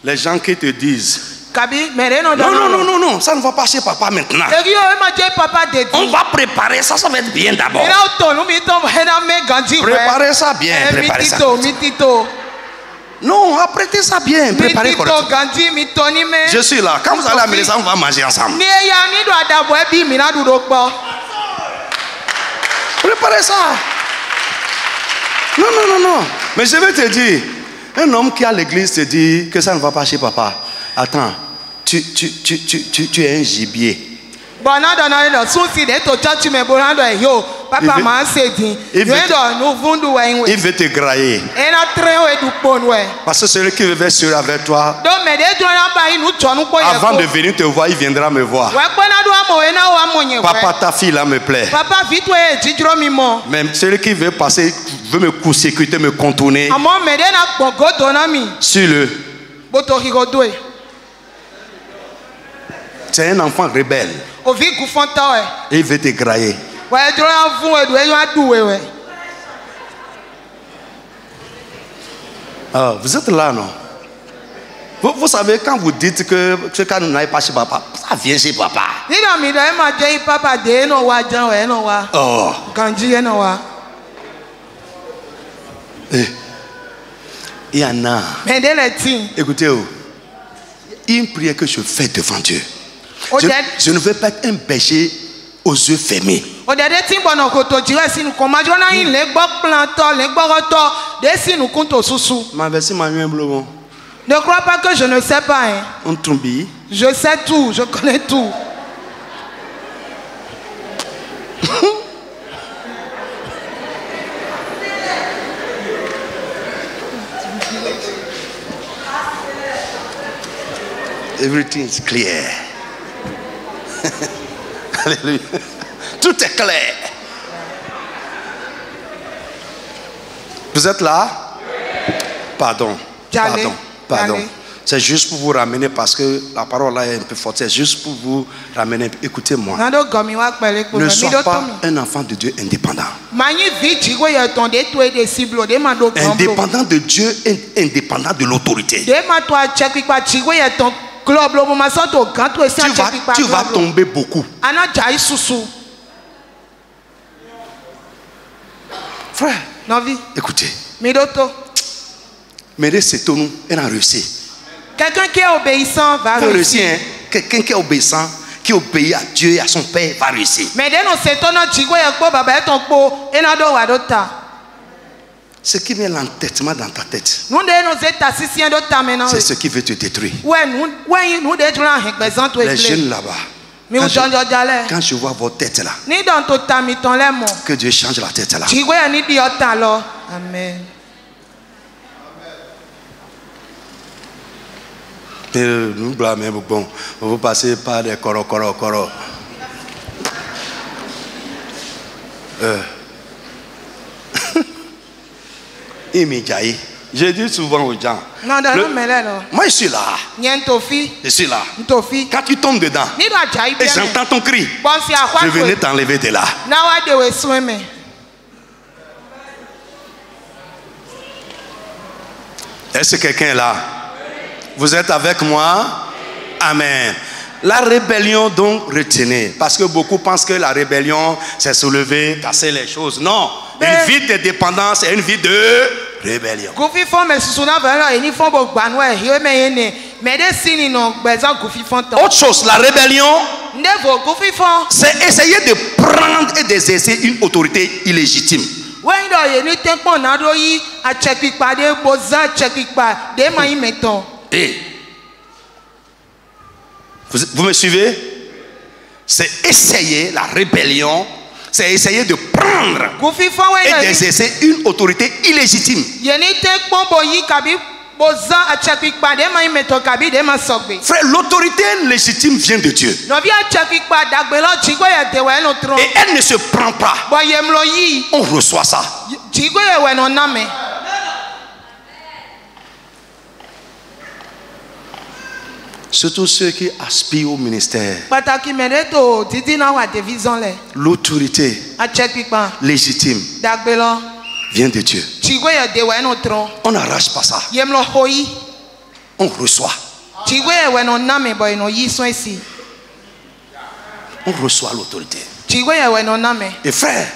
les gens qui te disent, non, ça ne va pas chez papa maintenant. On va préparer ça, ça va être bien d'abord. Préparez ça bien, préparez ça. Non, apprêtez ça bien, préparez correctement. Je suis là. Quand vous allez à la maison, on va manger ensemble. Préparez ça. Non. Mais je vais te dire, un homme qui est à l'église te dit que ça ne va pas chez papa. Attends, tu es un gibier. Il veut te grailler. Parce que celui qui veut sur avec toi, avant de venir te voir, il viendra me voir. Papa, ta fille là me plaît. Même celui qui veut passer, veut me court-circuiter, me contourner. Suis-le. C'est un enfant rebelle. Et il veut te grailler. Ah, vous êtes là, non? Vous savez, quand vous dites que quand vous n'allez pas chez papa, ça vient chez papa. Oh. Il y en a. Écoutez, une prière que je fais devant Dieu. Je ne veux pas être un péché aux yeux fermés.
Ne crois pas que je ne sais pas. Hein. Je sais tout, je connais tout.
Everything is clear. Alléluia. Tout est clair. Vous êtes là? Pardon. C'est juste pour vous ramener parce que la parole là est un peu forte. C'est juste pour vous ramener. Écoutez-moi. Ne sois pas un enfant de Dieu indépendant. Indépendant de Dieu et indépendant de l'autorité. Tu vas tomber beaucoup. Frère, écoutez. Mais c'est tout, elle a réussi.
Quelqu'un qui est obéissant va réussir.
Quelqu'un qui est obéissant, qui obéit à Dieu et à son Père va réussir. Ce qui met l'entêtement dans ta tête, c'est ce qui veut te détruire. Les jeunes là-bas, quand je vois votre tête là, que Dieu change la tête là.
Amen.
Nous blâmez, bon, vous passez par des coro. Je dis souvent aux gens, moi je suis là. Je suis là. Quand tu tombes dedans et j'entends ton cri, je venais t'enlever de là. Est-ce que quelqu'un est là? Vous êtes avec moi? Amen. La rébellion, donc, retenez. Parce que beaucoup pensent que la rébellion, c'est se lever, casser les choses. Non. Une vie de dépendance et une vie de rébellion. Autre chose, la rébellion, c'est essayer de prendre et d'exercer une autorité illégitime. Et vous me suivez? C'est essayer la rébellion, c'est essayer de prendre et d'exercer une autorité illégitime. Frère, l'autorité légitime vient de Dieu. Et elle ne se prend pas. On reçoit ça. Surtout ceux qui aspirent au ministère. L'autorité légitime vient de Dieu. On n'arrache pas ça. On reçoit. On reçoit l'autorité. Et frère,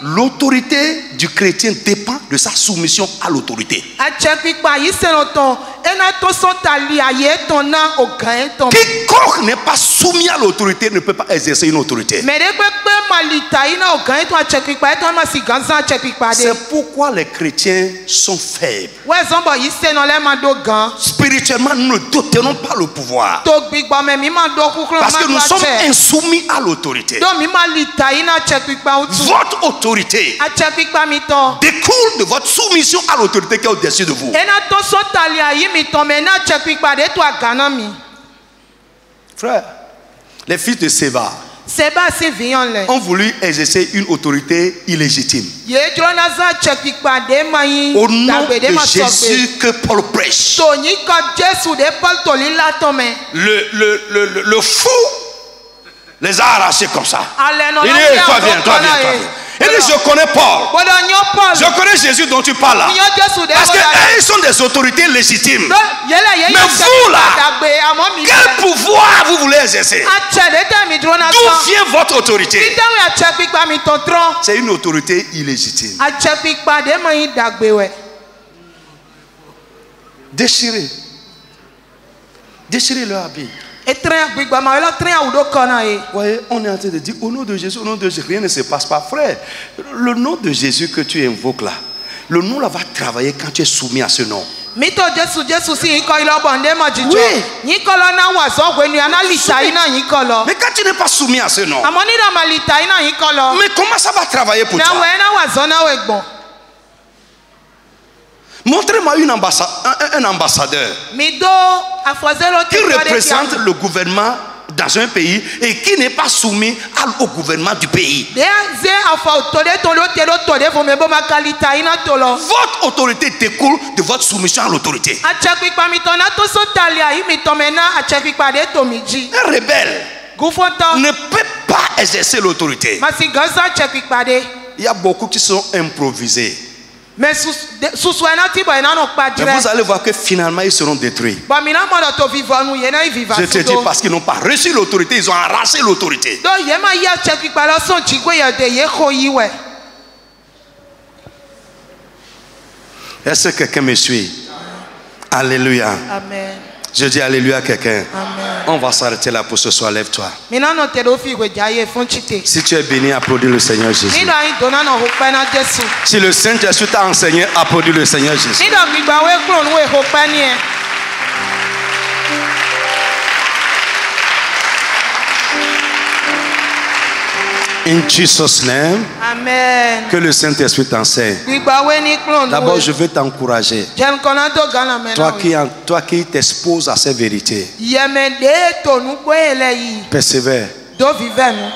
l'autorité du chrétien dépend de sa soumission à l'autorité. Quiconque n'est pas soumis à l'autorité ne peut pas exercer une autorité. C'est pourquoi les chrétiens sont faibles. Spirituellement, nous ne détenons pas le pouvoir. Parce que nous sommes insoumis à l'autorité. Votre autorité découle de votre soumission à l'autorité qui est au-dessus de vous. Frère, les fils de Séba ont voulu exercer une autorité illégitime. Au nom de Jésus que Paul prêche, le fou les a arrachés comme ça. Il dit, toi viens. Il dit, je connais Paul. Je connais Jésus dont tu parles là. Parce qu'ils sont des autorités légitimes. Mais vous là, quel pouvoir vous voulez exercer? D'où vient votre autorité? C'est une autorité illégitime. Déchirez leur habit. Voyez, on est en train de dire au nom de Jésus, rien ne se passe pas. Frère, le nom de Jésus que tu invoques là, le nom là va travailler quand tu es soumis à ce nom. Oui. Mais quand tu n'es pas soumis à ce nom, mais comment ça va travailler pour toi? Montrez-moi un ambassadeur qui représente le gouvernement dans un pays et qui n'est pas soumis au gouvernement du pays. Votre autorité découle de votre soumission à l'autorité. Un rebelle ne peut pas exercer l'autorité. Il y a beaucoup qui sont improvisés. Mais vous allez voir que finalement ils seront détruits. Je te dis parce qu'ils n'ont pas reçu l'autorité, ils ont arraché l'autorité. Est-ce que quelqu'un me suit? Alléluia.
Amen.
Je dis alléluia à quelqu'un. On va s'arrêter là pour ce soir. Lève-toi. Si tu es béni, applaudis le Seigneur Jésus. Si le Saint-Esprit t'a enseigné, applaudis le Seigneur Jésus. In Jesus' name.
Amen.
Que le Saint-Esprit t'enseigne. D'abord, je veux t'encourager. Toi qui t'exposes à ces vérités. Persévère.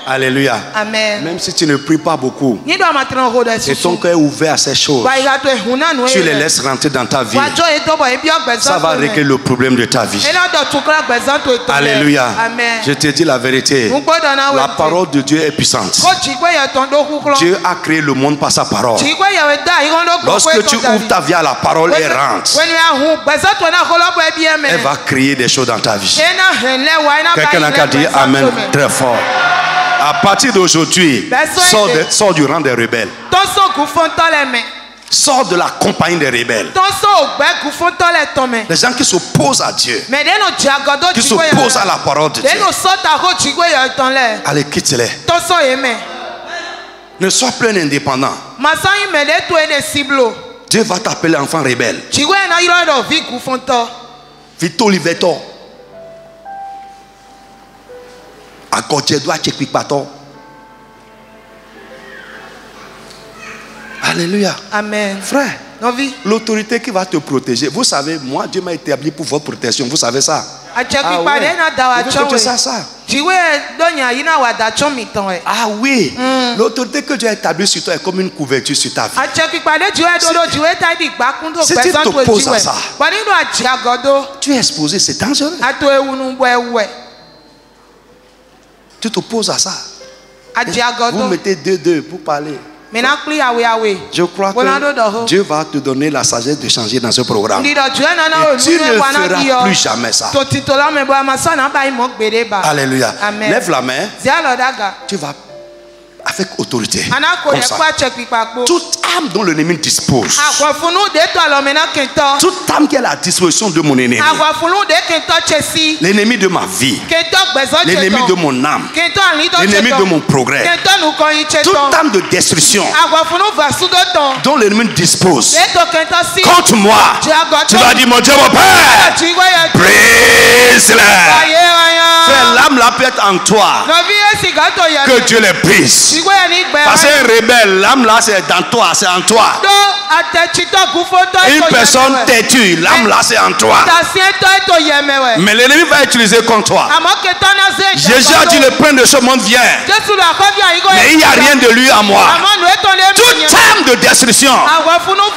Alléluia.
Amen.
Même si tu ne pries pas beaucoup et ton cœur est ouvert à ces choses, tu les laisses rentrer dans ta vie, ça va régler le problème de ta vie. Alléluia.
Amen.
Je te dis la vérité, la parole de Dieu est puissante. Dieu a créé le monde par sa parole. Lorsque tu ouvres ta vie à la parole et rentres, elle va créer des choses dans ta vie. Quelqu'un n'a qu'à dire Amen très fort. À partir d'aujourd'hui, sors du rang des rebelles. Sors de la compagnie des rebelles. Les gens qui s'opposent à Dieu, qui s'opposent à la parole de Dieu. Allez, quitte-les. Ne sois plus un indépendant. Dieu va t'appeler enfant rebelle. Vito Liveto. Alléluia.
Amen.
Frère, l'autorité qui va te protéger. Vous savez, moi, Dieu m'a établi pour votre protection. Vous savez ça? Ah oui. L'autorité que Dieu a établie sur toi est comme une couverture sur ta vie. Si tu t'opposes à ça, tu es exposé, c'est dangereux. Tu t'opposes à ça. Vous mettez deux pour parler. Je crois que Dieu va te donner la sagesse de changer dans ce programme. Et tu ne feras plus jamais ça. Alléluia. Lève la main. Tu vas avec autorité. Comme ça. Toute âme dont l'ennemi dispose. Toute âme qui est à la disposition de mon ennemi. L'ennemi de ma vie. L'ennemi de mon âme. L'ennemi de mon progrès. Toute âme de destruction dont l'ennemi dispose contre moi. Tu vas dire mon Dieu, mon Père, brise-les. Fais l'âme la peut être en toi. Que Dieu les brise. Parce qu'un rebelle, l'âme là c'est dans toi, c'est en toi. Une personne têtue, l'âme là c'est en toi. Mais l'ennemi va utiliser contre toi. Jésus a dit le prince de ce monde vient. Mais il n'y a rien de lui à moi. Toute âme de destruction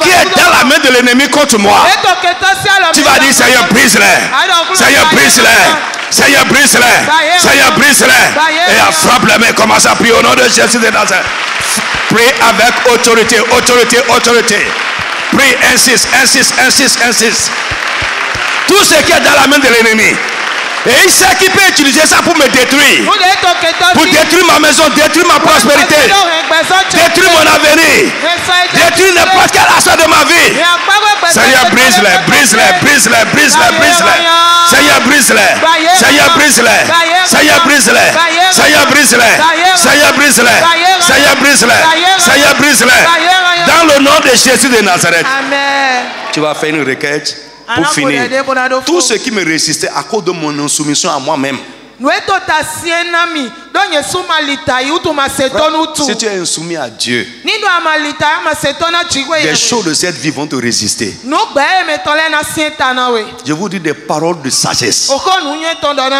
qui est dans la main de l'ennemi contre moi, tu vas dire Seigneur brise-les. Seigneur brise-les. Seigneur brise-les. Seigneur brise-les. Et frappe les mains. Commence à prier au nom de Jésus de Nazareth. Prie avec autorité, autorité, autorité. Prie, insiste, insiste, insiste, insiste. Tout ce qui est dans la main de l'ennemi. Et il sait qu'il peut utiliser ça pour me détruire. Pour détruire ma maison, détruire ma prospérité, détruire mon avenir, détruire n'importe quel aspect de ma vie. Seigneur, brise-les, brise-les, brise-les, brise-les, brise-les. Seigneur, brise-les. Seigneur, brise-les. Seigneur, brise-les. Seigneur, brise-les. Seigneur, brise-les. Seigneur, brise-les. Seigneur, brise-les. Dans le nom de Jésus de Nazareth. Tu vas faire une requête. Pour finir, tout ce qui me résistait à cause de mon insoumission à moi-même. Si tu es insoumis à Dieu, des choses de cette vie vont te résister. Je vous dis des paroles de sagesse,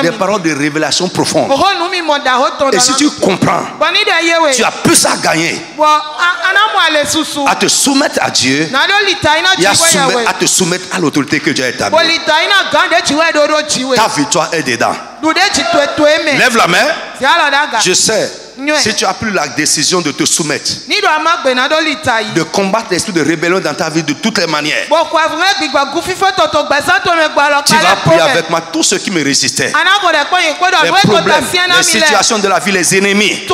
des paroles de révélation profonde. Et si tu comprends, tu as plus à gagner à te soumettre à Dieu et à te soumettre à l'autorité que Dieu a établie. Ta victoire est dedans. Lève la main. Je sais. Si tu as pris la décision de te soumettre, de combattre l'esprit de rébellion dans ta vie de toutes les manières, tu vas prier avec moi tout ce qui me résistait, les problèmes, les situations de la vie, les ennemis qui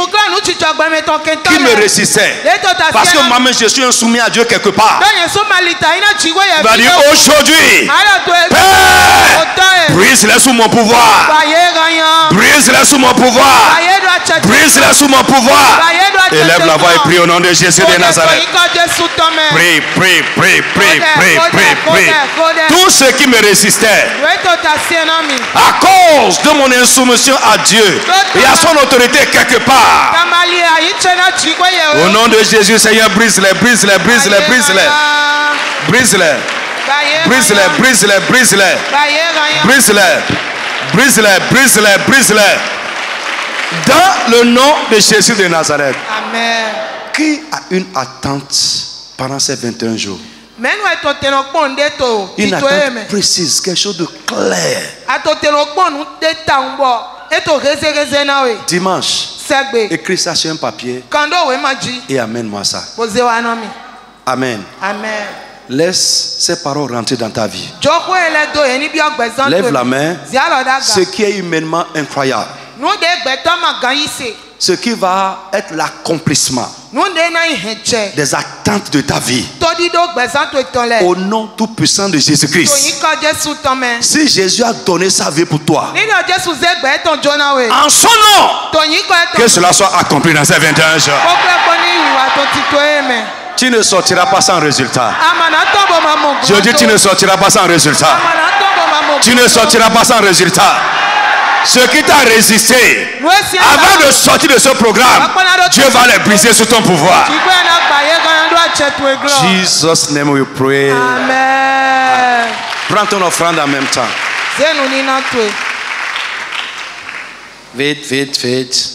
me résistaient, parce que moi-même je suis insoumis à Dieu quelque part. Tu vas dire aujourd'hui, Père, Brise-les sous mon pouvoir. Brise-les sous mon pouvoir. Brise-les sous mon pouvoir. Élève la voix et prie au nom de Jésus de Nazareth. Prie, prie, prie, prie, prie, prie, prie. Tout ce qui me résistait à cause de mon insoumission à Dieu et à son autorité quelque part. Au nom de Jésus, Seigneur, brise-les, brise-les, brise-les, brise-les. Brise-les. Brise-les, brise-les, brise-les. Brise-les. Brise-les, brise-les, brise-les. Dans le nom de Jésus de Nazareth.
Amen.
Qui a une attente pendant ces 21 jours? Une attente précise, quelque chose de clair. Dimanche, écris ça sur un papier et amène-moi ça. Amen.
Amen.
Laisse ces paroles rentrer dans ta vie. Lève la main. Ce qui est humainement incroyable. Ce qui va être l'accomplissement des attentes de ta vie. Au nom tout puissant de Jésus-Christ. Si Jésus a donné sa vie pour toi, en son nom, que cela soit accompli dans ces 21 jours. Tu ne sortiras pas sans résultat. Je dis, tu ne sortiras pas sans résultat. Tu ne sortiras pas sans résultat. Ce qui t'a résisté avant de sortir de ce programme, Dieu va les briser sous ton pouvoir. Jesus name we pray.
Amen.
Prends ton offrande en même temps. Vite, vite, vite.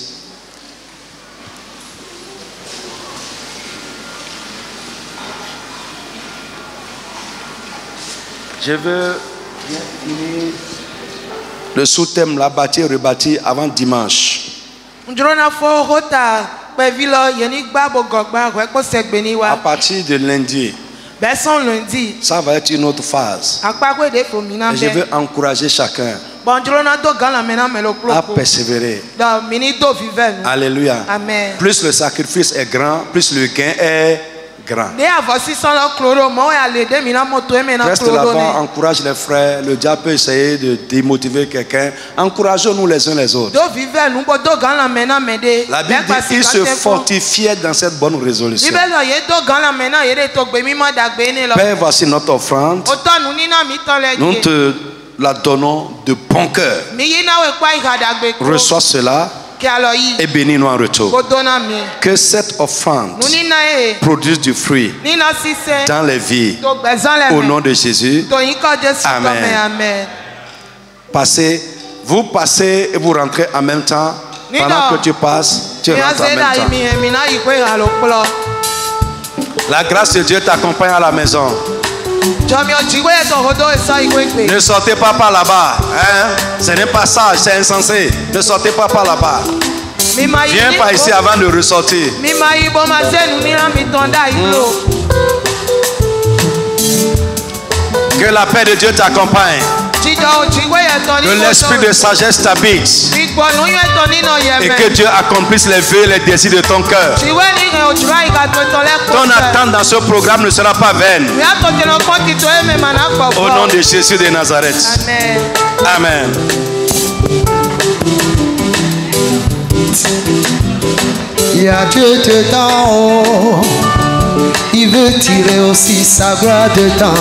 Je veux bien finir le sous-thème, la bâtir, rebâtir avant dimanche. À partir de lundi, ça va être une autre phase. Et je veux encourager chacun à persévérer. Alléluia.
Amen.
Plus le sacrifice est grand, plus le gain est grand. Reste là-bas, encourage les frères. Le diable peut essayer de démotiver quelqu'un. Encourageons-nous les uns les autres. La Bible dit qu'il se fortifiait dans cette bonne résolution. Père, voici notre offrande. Nous te la donnons de bon cœur. Reçois cela et bénis-nous en retour. Que cette offrande produise du fruit dans les vies. Au nom de Jésus. Amen. Vous passez et vous rentrez en même temps. Pendant que tu passes, tu rentres en même temps. La grâce de Dieu t'accompagne à la maison. Ne sortez pas par là-bas. Hein? Ce n'est pas sage, c'est insensé. Ne sortez pas par là-bas. Viens par ici avant de ressortir. Que la paix de Dieu t'accompagne. Que l'esprit de sagesse t'habite. Et que Dieu accomplisse les vœux et les désirs de ton cœur. Ton attente dans ce programme ne sera pas vaine. Au nom de Jésus de Nazareth. Amen.
Il y a Dieu dedans. Il veut tirer aussi sa gloire dedans.